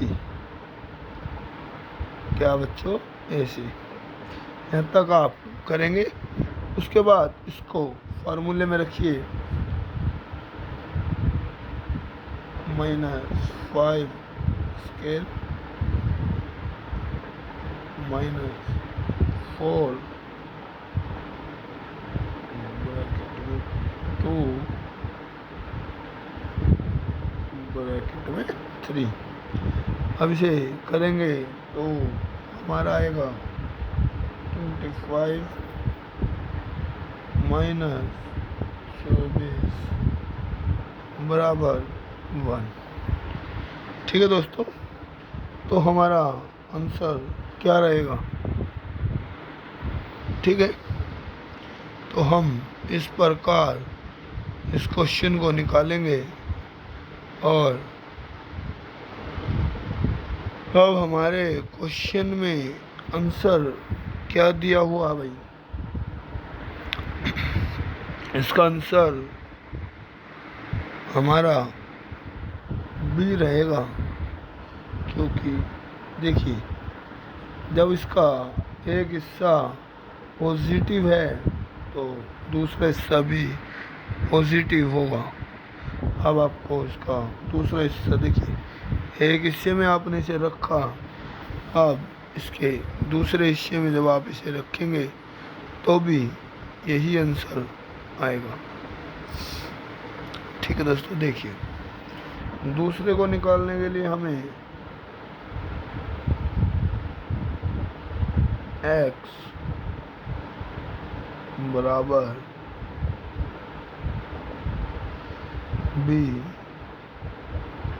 क्या बच्चों? ac। यहाँ तक आप करेंगे। उसके बाद इसको फार्मूले में रखिए, -5 स्केल -4 2 ब्रैकेट में 3। अब इसे करेंगे तो हमारा आएगा 25 माइनस 24 बराबर 1। ठीक है दोस्तों, तो हमारा आंसर क्या रहेगा? ठीक है, तो हम इस प्रकार इस क्वेश्चन को निकालेंगे और अब हमारे क्वेश्चन में आंसर क्या दिया हुआ भाई? इसका आंसर हमारा बी रहेगा, क्योंकि देखिए जब इसका एक हिस्सा पॉजिटिव है तो दूसरा हिस्सा भी पॉजिटिव होगा। अब आपको इसका दूसरा हिस्सा देखिए, एक हिस्से में आपने इसे रखा, अब इसके दूसरे हिस्से में जब आप इसे रखेंगे तो भी यही आंसर आएगा। ठीक है दोस्तों, देखिए दूसरे को निकालने के लिए हमें x बराबर b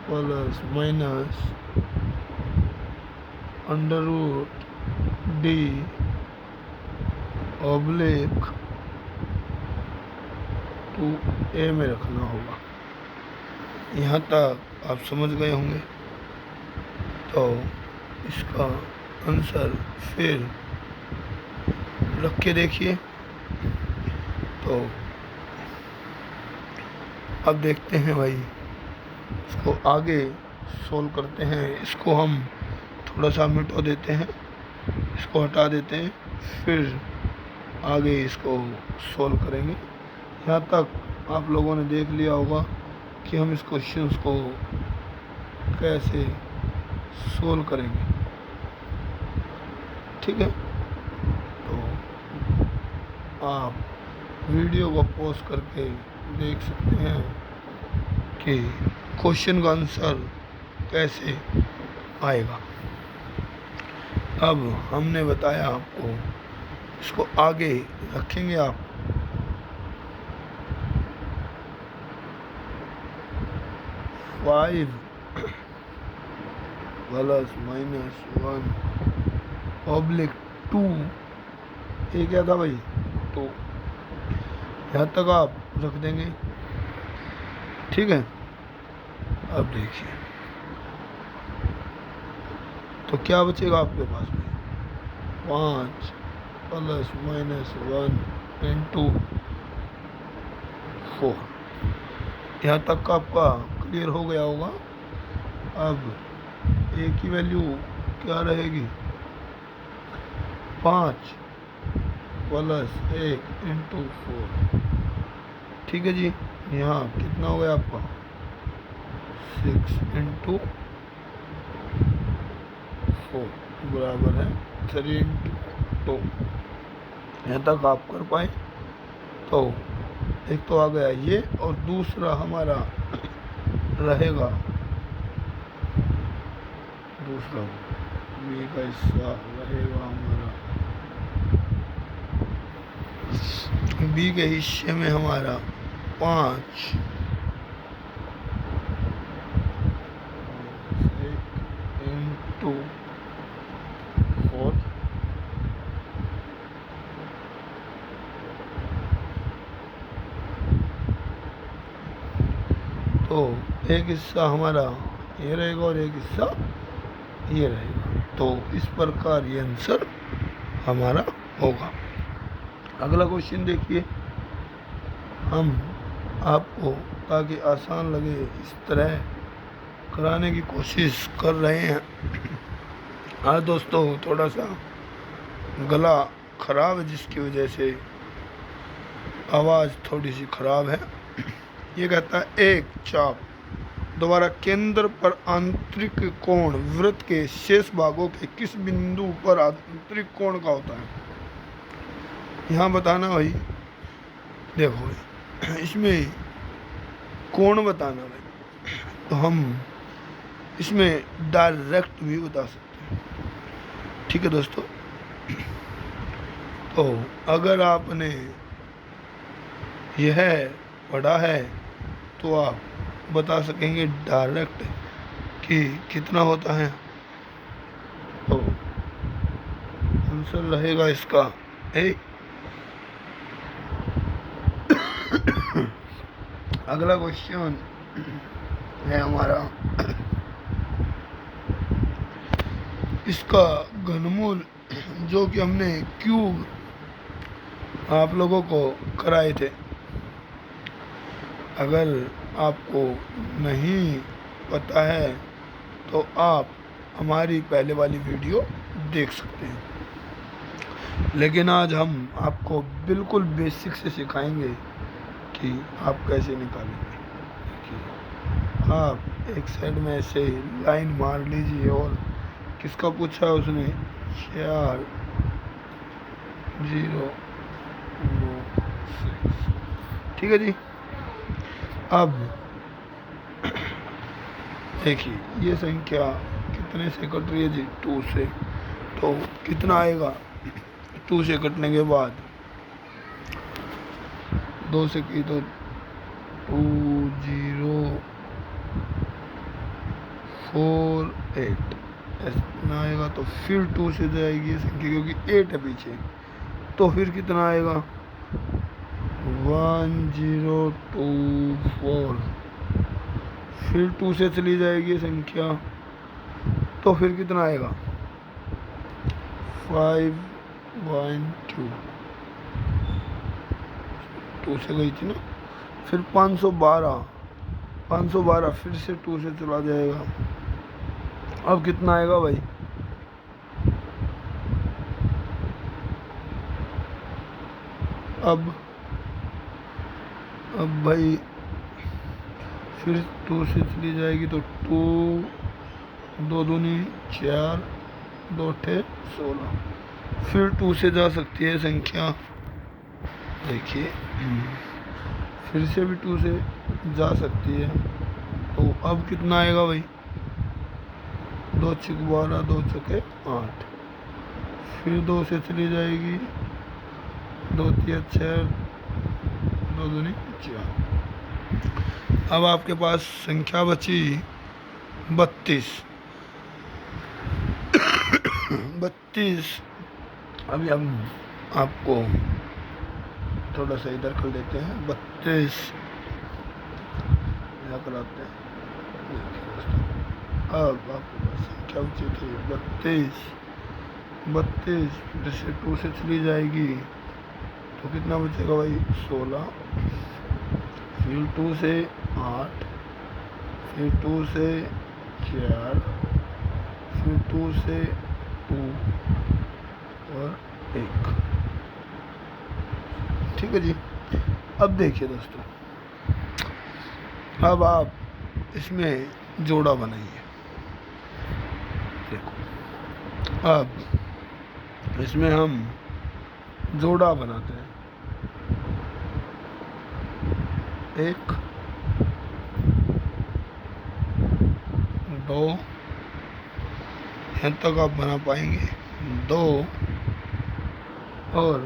plus minus √d oblique 2a में रखना होगा। यहाँ तक आप समझ गए होंगे। तो इसका आंसर फिर रख के देखिए। तो अब देखते हैं भाई, इसको आगे सोल्व करते हैं। इसको हम थोड़ा सा मिटा देते हैं, इसको हटा देते हैं, फिर आगे इसको सोल्व करेंगे। यहाँ तक आप लोगों ने देख लिया होगा कि हम इस क्वेश्चन को कैसे सोल्व करेंगे। ठीक है, तो आप वीडियो को पॉज करके देख सकते हैं कि क्वेश्चन का आंसर कैसे आएगा। अब हमने बताया आपको, इसको आगे रखेंगे आप। फाइव प्लस माइनस 1 ऑब्लिक 2, ये क्या था भाई? 2। यहाँ तक आप रख देंगे। ठीक है। अब देखिए तो क्या बचेगा आपके पास में, 5 प्लस माइनस 1 इंटू 4। यहाँ तक का आपका क्लियर हो गया होगा। अब ए की वैल्यू क्या रहेगी, 5 प्लस 1 इंटू 4। ठीक है जी। यहाँ कितना हो गया आपका, 6 इंटू 4 बराबर है 3 इंटू 2। यहाँ तक आप कर पाए तो एक तो आ गया ये, और दूसरा हमारा रहेगा, दूसरा बी का हिस्सा रहेगा हमारा, बी के हिस्से में हमारा 5 इंटू 4 तो एक हिस्सा हमारा ये रहेगा और एक हिस्सा ये रहेगा। तो इस प्रकार ये आंसर हमारा होगा। अगला क्वेश्चन देखिए, हम आपको ताकि आसान लगे इस तरह कराने की कोशिश कर रहे हैं। आज दोस्तों थोड़ा सा गला खराब है जिसकी वजह से आवाज़ थोड़ी सी खराब है। ये कहता है एक चाप द्वारा केंद्र पर आंतरिक कोण वृत्त के शेष भागों के किस बिंदु पर आंतरिक कोण का होता है। यहाँ बताना भाई, देखो इसमें कोण बताना भाई, तो हम इसमें डायरेक्ट भी बता सकते हैं। ठीक है दोस्तों, तो अगर आपने यह पढ़ा है तो आप बता सकेंगे डायरेक्ट कि कितना होता है। तो आंसर रहेगा इसका ए। अगला क्वेश्चन है हमारा, इसका घनमूल जो कि हमने क्यूब आप लोगों को कराए थे, अगर आपको नहीं पता है तो आप हमारी पहले वाली वीडियो देख सकते हैं। लेकिन आज हम आपको बिल्कुल बेसिक से सिखाएंगे कि आप कैसे निकालेंगे। देखिए आप एक साइड में ऐसे लाइन मार लीजिए, और किसका पूछा है उसने, 4 0 9 6। ठीक है जी। अब देखिए ये संख्या कितने से कट रही है जी, 2 से। तो कितना आएगा 2 से कटने के बाद, 2 से की तो 2 0 4 8 ऐसा आएगा। तो फिर 2 से जाएगी ये संख्या क्योंकि 8 है पीछे, तो फिर कितना आएगा 1 0 2 4। फिर 2 से चली जाएगी संख्या, तो फिर कितना आएगा 5 1 2। 2 से गई थी ना, फिर 512 फिर से 2 से चला जाएगा। अब कितना आएगा भाई, अब भाई फिर 2 से चली जाएगी तो 2 2 दूनी 4 2 6 16। फिर 2 से जा सकती है संख्या, देखिए फिर से भी 2 से जा सकती है। तो अब कितना आएगा भाई, 2 6 12 2 6 8। फिर 2 से चली जाएगी, 2 3 6 2 दूनी 4। अब आपके पास संख्या बची 32। 32 अभी हम आपको थोड़ा सा इधर कर देते हैं। 32 या कराते हैं। देखिए दोस्तों, अब आपके पास संख्या बची थी 32, 32 जैसे 2 से चली जाएगी तो कितना बचेगा भाई 16, फिर 2 से 8, फिर 2 से 4, फिर 2 से 2 और 1। ठीक है जी। अब देखिए दोस्तों, अब आप इसमें जोड़ा बनाइए। देखो, अब इसमें हम जोड़ा बनाते हैं। 1, 2, यहाँ तक आप बना पाएंगे, 2 और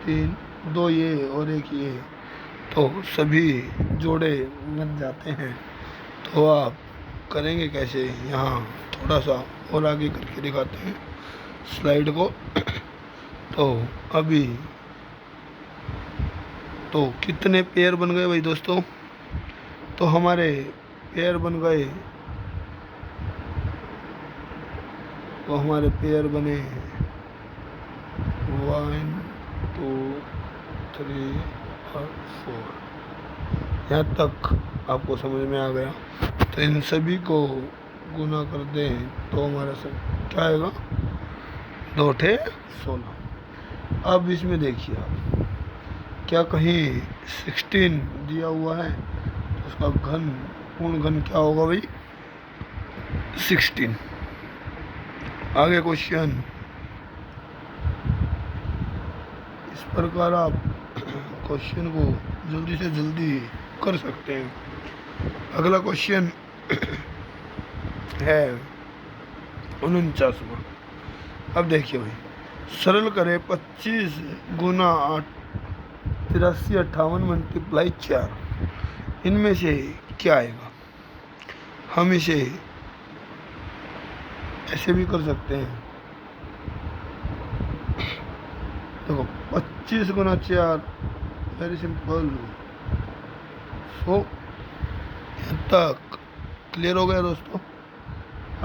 3, 2 ये और 1 ये, तो सभी जोड़े बन जाते हैं। तो आप करेंगे कैसे, यहाँ थोड़ा सा और आगे करके दिखाते हैं स्लाइड को। तो अभी तो कितने पेयर बन गए भाई दोस्तों, तो हमारे पेयर बन गए, तो हमारे पेयर बने 1, 2, 3 और 4। यहाँ तक आपको समझ में आ गया। तो इन सभी को गुना कर दें तो हमारा सब क्या आएगा, 2 × 16। अब इसमें देखिए आप, क्या कहीं 16 दिया हुआ है तो उसका घन, पूर्ण घन क्या होगा भाई 16। आगे क्वेश्चन इस प्रकार आप क्वेश्चन को जल्दी से जल्दी कर सकते हैं। अगला क्वेश्चन है 49वां। अब देखिए भाई, सरल करें 25 × 8 83, 58 × 4, इनमें से क्या आएगा। हम इसे ऐसे भी कर सकते हैं। देखो 25 × 4, वेरी सिंपल। सो यहाँ तक क्लियर हो गया दोस्तों।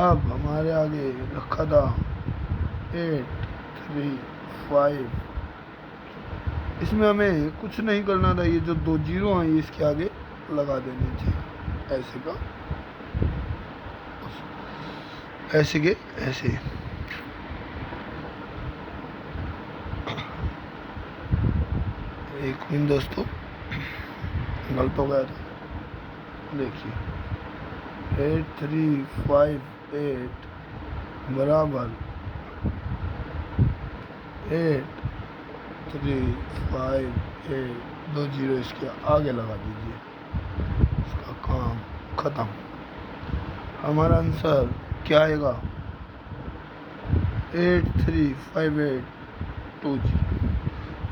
अब हमारे आगे रखा था 8, 3, 5। इसमें हमें कुछ नहीं करना था, ये जो 2 जीरो हैं ये इसके आगे लगा देने चाहिए, ऐसे का ऐसे के ऐसे। एक मिनट दोस्तों, गलत हो गया था। देखिए 8, 3, 5, 8 बराबर 8, 3, 5, 8, 2 जीरो इसके आगे लगा दीजिए, इसका काम खत्म। हमारा आंसर क्या आएगा 8, 3, 5, 8, 2 जी।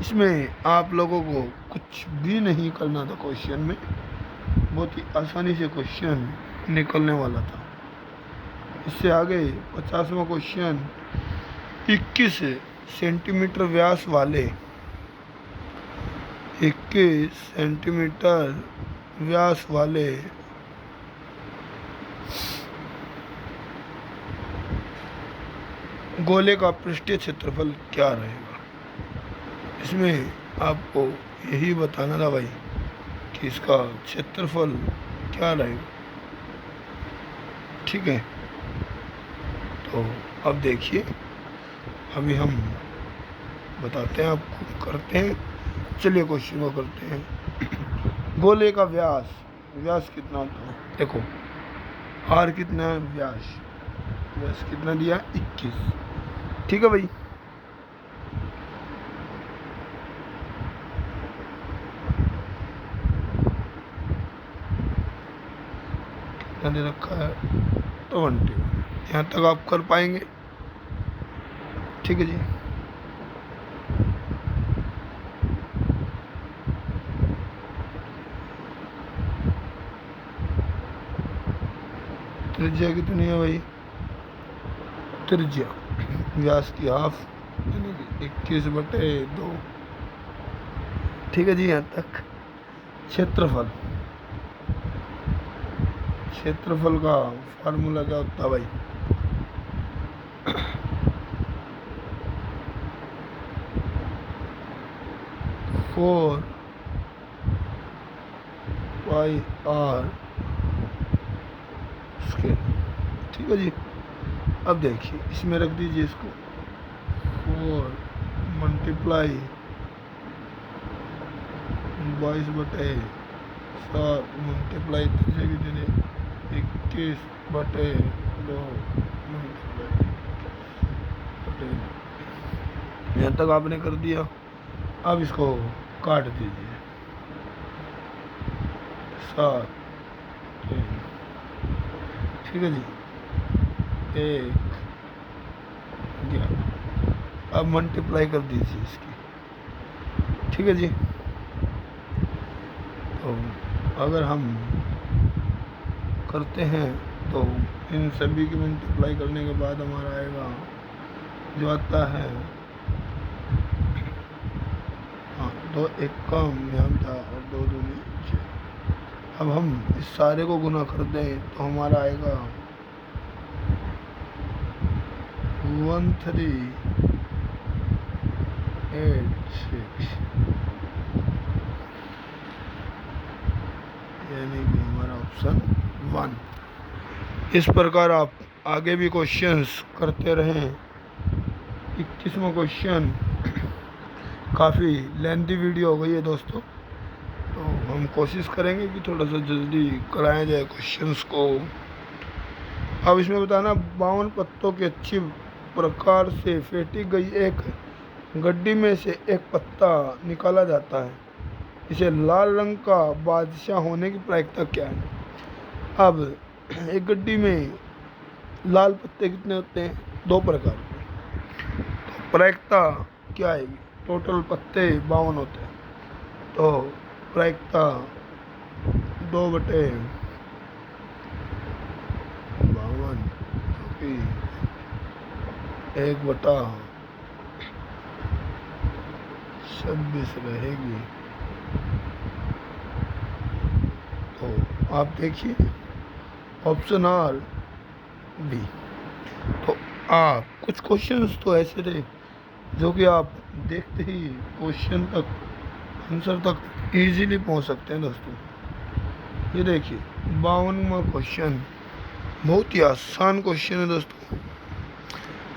इसमें आप लोगों को कुछ भी नहीं करना था क्वेश्चन में, बहुत ही आसानी से क्वेश्चन निकलने वाला था। इससे आगे 50वां क्वेश्चन, 21 सेंटीमीटर व्यास वाले 21 सेंटीमीटर व्यास वाले गोले का पृष्ठीय क्षेत्रफल क्या रहेगा। इसमें आपको यही बताना था भाई कि इसका क्षेत्रफल क्या रहेगा। ठीक है, तो अब देखिए, अभी हम बताते हैं आपको, करते हैं। चलिए क्वेश्चन को करते हैं। गोले का व्यास, व्यास कितना था, देखो आर कितना है, व्यास कितना दिया 21। ठीक है भाई, कितना दे रखा है 20। यहाँ तक आप कर पाएंगे। ठीक है जी। त्रिज्या कितनी है भाई, त्रिज्या व्यास की हाफ यानी कि 21/2। ठीक है जी, यहाँ तक क्षेत्रफल, क्षेत्रफल का फार्मूला क्या होता है भाई? 4πr²। ठीक है जी। अब देखिए इसमें रख दीजिए इसको 4 मल्टीप्लाई 22/7 मल्टीप्लाई 21/2 यहाँ तक आपने कर दिया। अब इसको काट दीजिए 7 3। ठीक है जी, 1 11। अब मल्टीप्लाई कर दीजिए इसकी। ठीक है जी। तो अगर हम करते हैं तो इन सभी की मल्टीप्लाई करने के बाद हमारा आएगा जो आता है, हाँ 2 1 कम यहाँ था और 2 दूनी 6। अब हम इस सारे को गुना कर दें तो हमारा आएगा 1386, यानी कि हमारा ऑप्शन 1। इस प्रकार आप आगे भी क्वेश्चंस करते रहें। 21वां क्वेश्चन काफ़ी लेंथी वीडियो हो गई है दोस्तों, तो हम कोशिश करेंगे कि थोड़ा सा जल्दी कराया जाए क्वेश्चंस को। अब इसमें बताना 52 पत्तों की अच्छी प्रकार से फेंटी गई एक गड्डी में से एक पत्ता निकाला जाता है, इसे लाल रंग का बादशाह होने की प्रायिकता क्या है? अब एक गड्डी में लाल पत्ते कितने होते हैं? 2 प्रकार के। तो प्रायिकता क्या आएगी? टोटल पत्ते 52 होते हैं, तो प्रायिकता 2/52 क्योंकि 1/26 रहेगी। तो आप देखिए ऑप्शन आर बी। तो आप कुछ क्वेश्चंस तो ऐसे थे जो कि आप देखते ही क्वेश्चन तक, आंसर तक इजीली पहुंच सकते हैं दोस्तों। ये देखिए 52वां क्वेश्चन बहुत ही आसान क्वेश्चन है दोस्तों।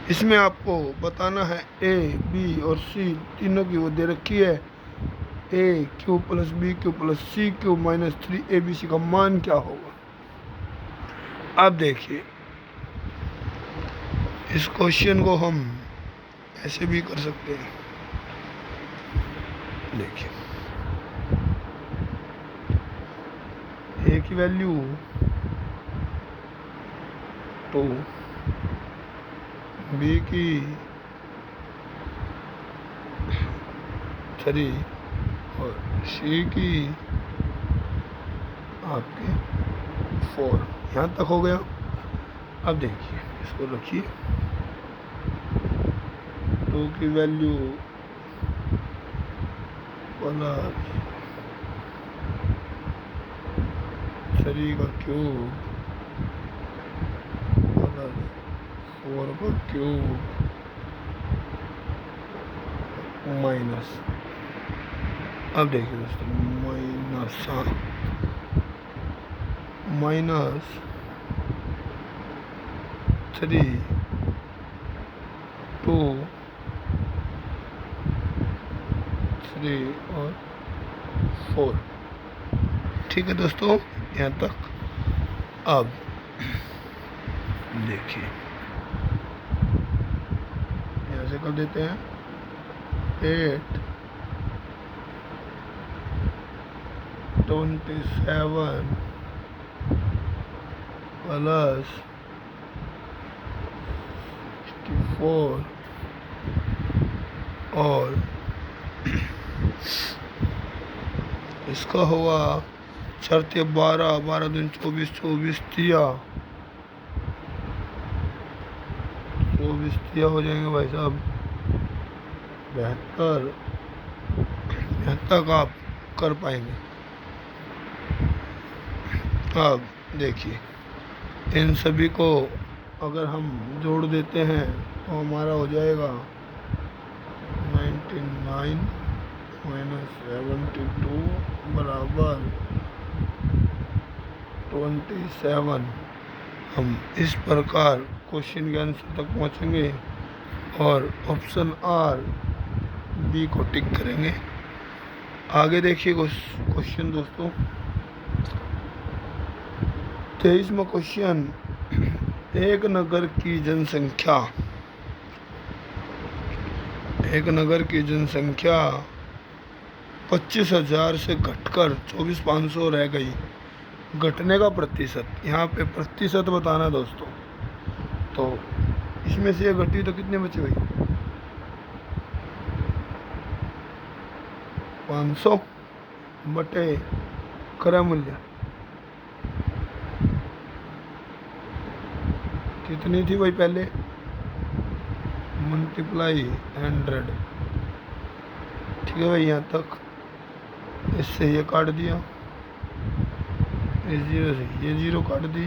इसमें आपको बताना है ए बी और सी तीनों की वो दे रखी है। A cube plus B cube plus C cube minus 3abc का मान क्या होगा? अब देखिए इस क्वेश्चन को हम ऐसे भी कर सकते हैं। देखिए ए की वैल्यू 2, बी की 3 और सी की आपके 4। यहाँ तक हो गया। अब देखिए इसको रखिए 2 की वैल्यू प्लस 3 का क्यूब प्लस 4 का क्यूब माइनस, अब देखिए दोस्तों माइनस 3 2 3 और 4। ठीक है दोस्तों यहाँ तक। अब देखिए यहाँ से कर देते हैं 8 27 प्लस 64 और इसका हुआ 4 12 12 दिन 24 24 तिया 24 तिया हो जाएंगे भाई साहब 72 तक आप कर पाएंगे। अब देखिए, इन सभी को अगर हम जोड़ देते हैं तो हमारा हो जाएगा 99 माइनस 72 बराबर 27। हम इस प्रकार क्वेश्चन के आंसर तक पहुंचेंगे और ऑप्शन आर बी को टिक करेंगे। आगे देखिए क्वेश्चन दोस्तों, 23वां क्वेश्चन, एक नगर की जनसंख्या 25,000 से घटकर 24,500 रह गई। घटने का प्रतिशत, यहाँ पे प्रतिशत बताना दोस्तों। तो इसमें से ये घटी तो कितने बचे भाई? 500 बटे क्रय मूल्य कितनी थी भाई पहले, मल्टीप्लाई 100। ठीक है भाई, यहाँ तक। इससे ये काट दिया, इस जीरो से ये जीरो काट दी,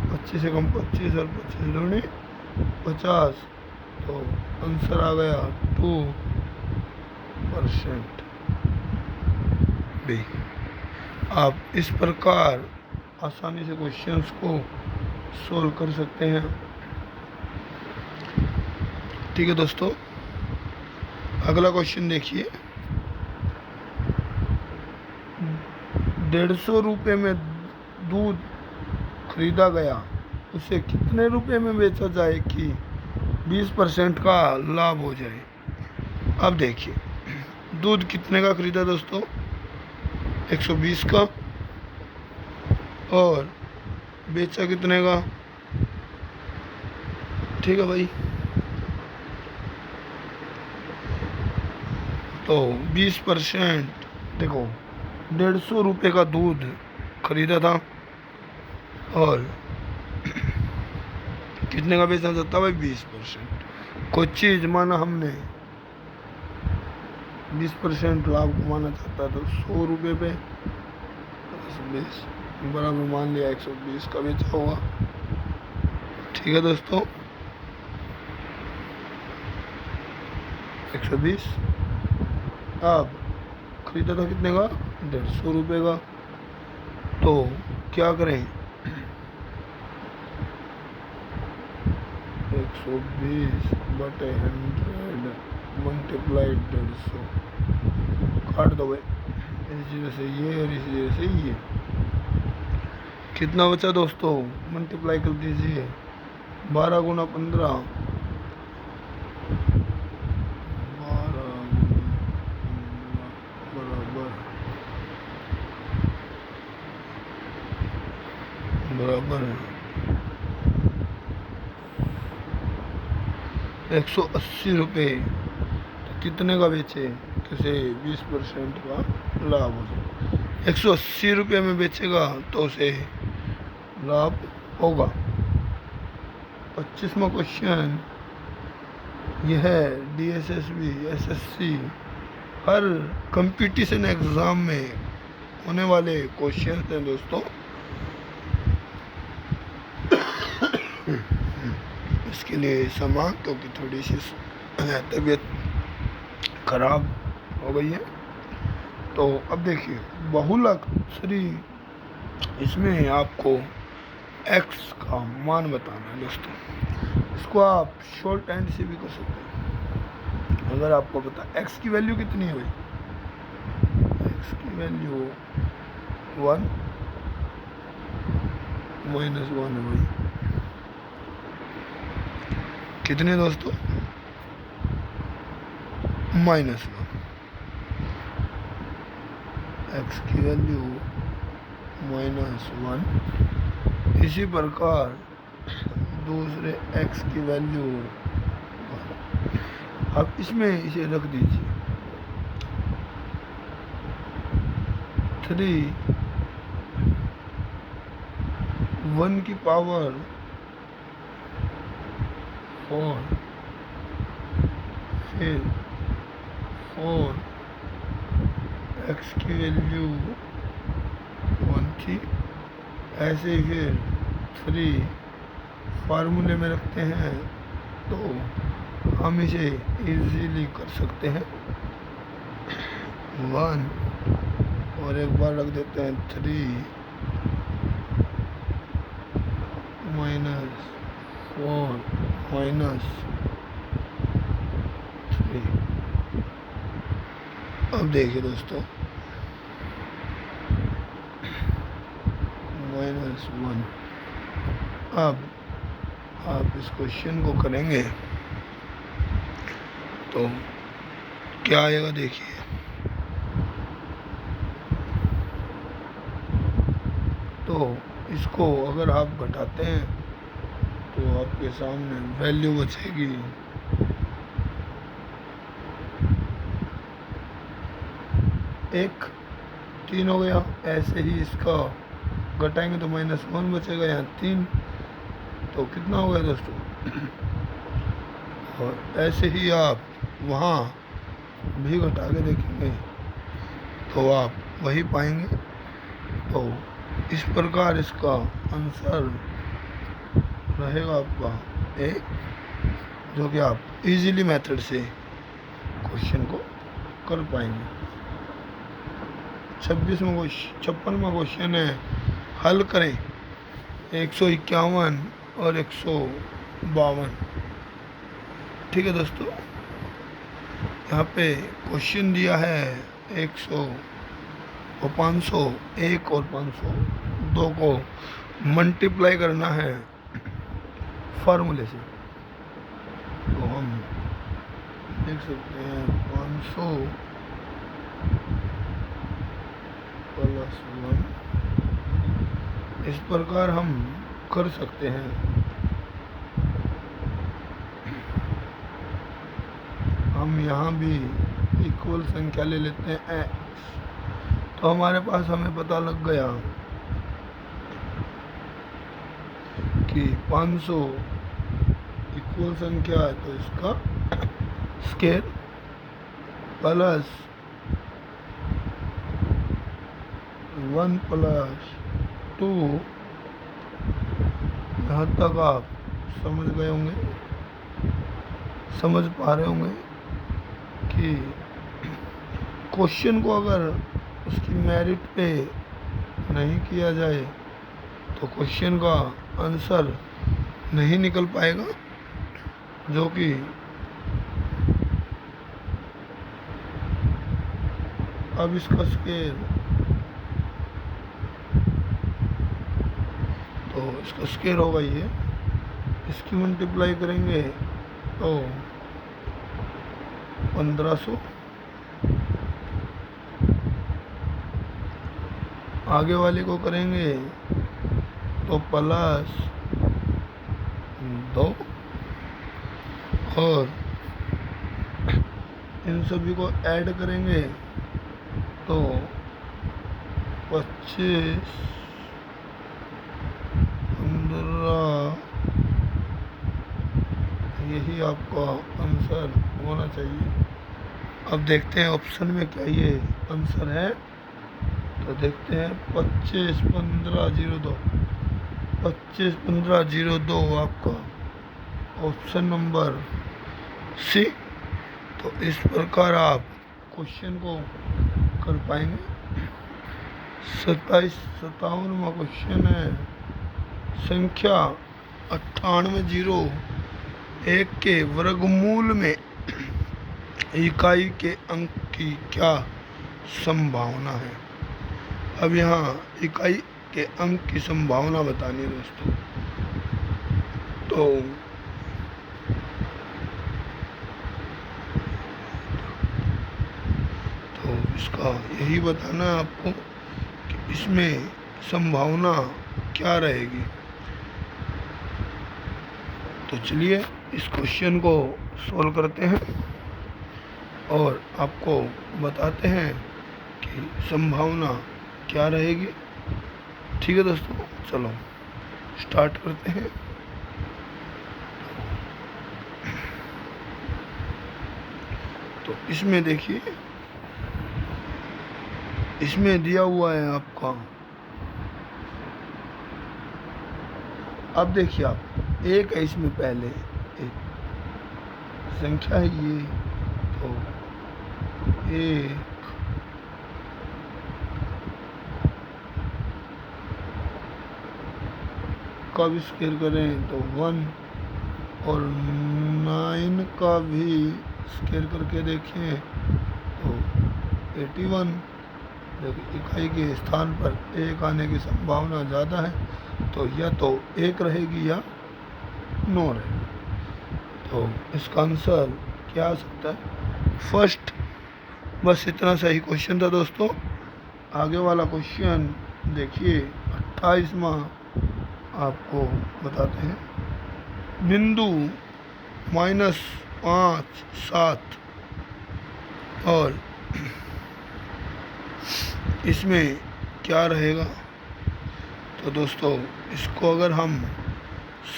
25 से कम 25 और 25 दूनी 50, तो आंसर आ गया 2% भी। आप इस प्रकार आसानी से क्वेश्चंस को सोल्व कर सकते हैं। ठीक है दोस्तों, अगला क्वेश्चन देखिए, 150 रुपये में दूध खरीदा गया, उसे कितने रुपए में बेचा जाए कि 20% का लाभ हो जाए? अब देखिए, दूध कितने का खरीदा दोस्तों? 120 का, और बेचा कितने का? ठीक है भाई, तो 20%, देखो 150 रुपये का दूध खरीदा था और कितने का बेचना चाहता भाई? 20%। कोई चीज़ माना हमने 20% लाभ कमाना चाहता तो 100 रुपये पे 20 बराबर मान लिया 120 का बेचा होगा। ठीक है दोस्तों, 120। अब खरीदा था कितने का? 150 रुपये का। तो क्या करें, 120 बटे 100 मल्टीप्लाई 150, काट दो भाई, इस जगह से ये और इस जगह से ये। कितना बचा दोस्तों? मल्टीप्लाई कर दीजिए, 12 गुना 15, 12 बराबर 180 रुपये। तो कितने का बेचे कि उसे 20% का लाभ हो जाए? 180 रुपये में बेचेगा तो उसे लाभ होगा। 25वां क्वेश्चन, यह DSSB SSC हर कंपटीशन एग्ज़ाम में होने वाले क्वेश्चन हैं दोस्तों। इसके लिए क्षमा, क्योंकि थोड़ी सी तबीयत खराब हो गई है। तो अब देखिए, बहुलक 3, इसमें आपको x का मान बताना है दोस्तों। इसको आप शॉर्ट हैंड से भी कर सकते हैं। अगर आपको पता x की वैल्यू कितनी है भाई, x की वैल्यू 1 -1 है भाई। कितने दोस्तों? -1। x की वैल्यू -1। इसी प्रकार दूसरे x की वैल्यू 1। अब इसमें इसे रख दीजिए, 3 1 की पावर 4, फिर 4, x की वैल्यू 1 थी, ऐसे ही फिर 3 फार्मूले में रखते हैं तो हम इसे इजीली कर सकते हैं। 1 और एक बार रख देते हैं 3 -4 -3। अब देखिए दोस्तों, -1। अब आप इस क्वेश्चन को करेंगे तो क्या आएगा देखिए। तो इसको अगर आप घटाते हैं तो आपके सामने वैल्यू बचेगी 1, 3 हो गया। ऐसे ही इसका घटाएंगे तो -1 बचेगा, यहाँ 3, तो कितना हो गया दोस्तों। और ऐसे ही आप वहाँ भी घटा के देखेंगे तो आप वही पाएंगे। तो इस प्रकार इसका आंसर रहेगा आपका ए, जो कि आप इजीली मेथड से क्वेश्चन को कर पाएंगे। 56वां क्वेश्चन है, हल करें 151 और 152। ठीक है दोस्तों, यहाँ पे क्वेश्चन दिया है 100 और 500, 1 और 502 को मल्टीप्लाई करना है फार्मूले से। तो हम देख सकते हैं 500 + 1, इस प्रकार हम कर सकते हैं। हम यहाँ भी इक्वल संख्या ले लेते हैं x, तो हमारे पास हमें पता लग गया कि 500 इक्वल संख्या है तो इसका स्केयर +1 + 2। यहाँ तक आप समझ गए होंगे, समझ पा रहे होंगे कि क्वेश्चन को अगर उसकी मेरिट पे नहीं किया जाए तो क्वेश्चन का आंसर नहीं निकल पाएगा, जो कि अब इसका स्केल, तो इसका स्केल होगा ये, इसकी मल्टीप्लाई करेंगे तो 1500, आगे वाले को करेंगे तो +2, और इन सभी को ऐड करेंगे तो 25, 15, यही आपका आंसर होना चाहिए। अब देखते हैं ऑप्शन में क्या ये आंसर है, तो देखते हैं 25, 15, 02, 25, 15, 02 आपका ऑप्शन नंबर सी। तो इस प्रकार आप क्वेश्चन को कर पाएंगे। 57वां क्वेश्चन है, संख्या 9801 के वर्गमूल में इकाई के अंक की क्या संभावना है। अब यहाँ इकाई के अंक की संभावना बतानी है दोस्तों। तो इसका यही बताना है आपको कि इसमें संभावना क्या रहेगी। तो चलिए इस क्वेश्चन को सॉल्व करते हैं और आपको बताते हैं कि संभावना क्या रहेगी। ठीक है दोस्तों, चलो स्टार्ट करते हैं। तो इसमें देखिए, इसमें दिया हुआ है आपका अब देखिए आप, एक है इसमें पहले, एक संख्या है ये, तो एक का भी स्क्वायर करें तो 1, और 9 का भी स्क्वायर करके देखें तो 81। देखिए इकाई के स्थान पर एक आने की संभावना ज़्यादा है, तो या तो 1 रहेगी या 9 रहेगी। तो इसका आंसर क्या आ सकता है? फर्स्ट। बस इतना सही क्वेश्चन था दोस्तों। आगे वाला क्वेश्चन देखिए, 28वां आपको बताते हैं। बिंदु -5, 7 और इसमें क्या रहेगा? तो दोस्तों इसको अगर हम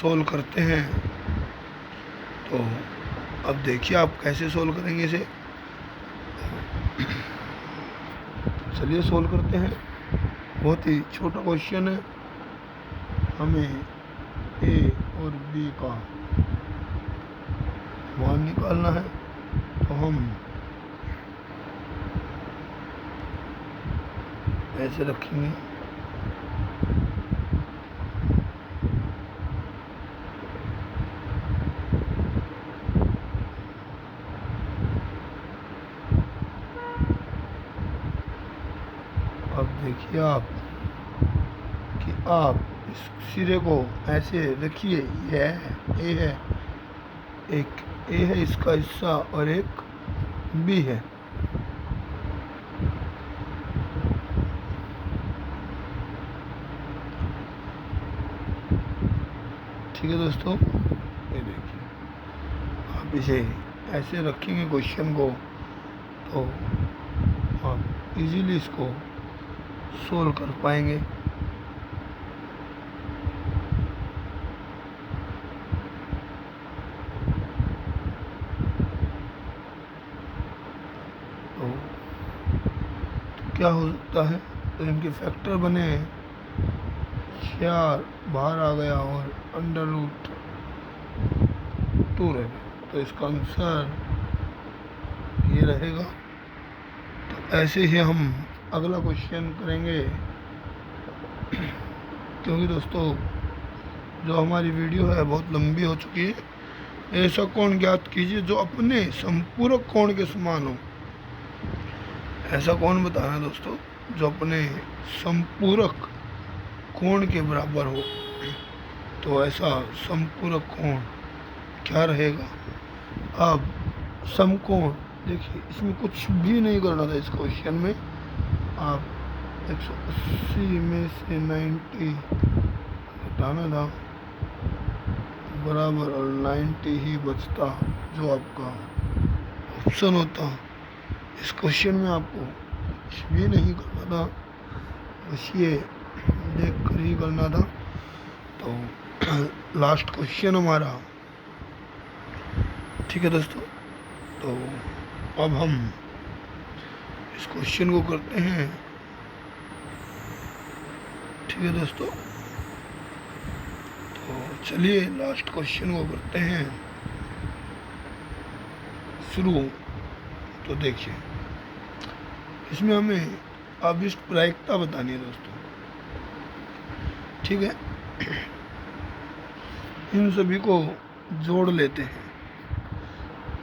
सोल्व करते हैं तो अब देखिए आप कैसे सोल्व करेंगे इसे। चलिए सोल्व करते हैं। बहुत ही छोटा क्वेश्चन है, हमें ए और बी का मान निकालना है। तो हम ऐसे रखेंगे, अब देखिए आप कि आप इस सिरे को ऐसे रखिए, यह ए है, एक ए है इसका हिस्सा और एक बी है। ठीक है दोस्तों, ये देखिए आप इसे ऐसे रखेंगे क्वेश्चन को, तो आप इजीली इसको सोल्व कर पाएंगे। तो क्या होता है? तो इनके फैक्टर बने 4 बाहर आ गया और √2 रह गया, तो इसका आंसर ये रहेगा। तो ऐसे ही हम अगला क्वेश्चन करेंगे, क्योंकि दोस्तों जो हमारी वीडियो है बहुत लंबी हो चुकी है। ऐसा कोण ज्ञात कीजिए जो अपने संपूरक कोण के समान हो। ऐसा कोण बताना दोस्तों जो अपने संपूरक कोण के बराबर हो। तो ऐसा संपूरक कोण क्या रहेगा? अब समकोण, देखिए इसमें कुछ भी नहीं करना था इस क्वेश्चन में। आप 180 में से 90 हटाना था बराबर, और 90 ही बचता जो आपका ऑप्शन होता। इस क्वेश्चन में आपको कुछ भी नहीं करना था, बस ये देख कर ही करना था। तो लास्ट क्वेश्चन हमारा, ठीक है दोस्तों। तो अब हम इस क्वेश्चन को करते हैं, ठीक है दोस्तों। तो चलिए लास्ट क्वेश्चन को करते हैं शुरू। तो देखिए इसमें हमें अभिष्ट प्रायिकता बतानी है दोस्तों, ठीक है। इन सभी को जोड़ लेते हैं,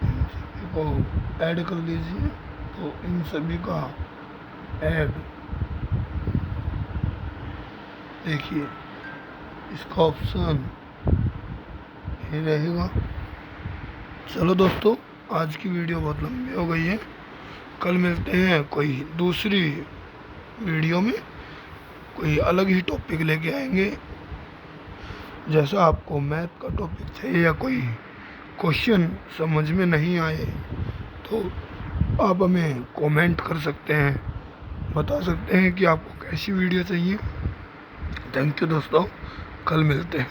इन सभी को ऐड कर लीजिए। तो इन सभी का ऐड, देखिए इसका ऑप्शन ये रहेगा। चलो दोस्तों, आज की वीडियो बहुत लंबी हो गई है। कल मिलते हैं कोई दूसरी वीडियो में, कोई अलग ही टॉपिक लेके आएंगे। जैसा आपको मैथ का टॉपिक चाहिए या कोई क्वेश्चन समझ में नहीं आए तो आप हमें कमेंट कर सकते हैं, बता सकते हैं कि आपको कैसी वीडियो चाहिए। थैंक यू दोस्तों, कल मिलते हैं।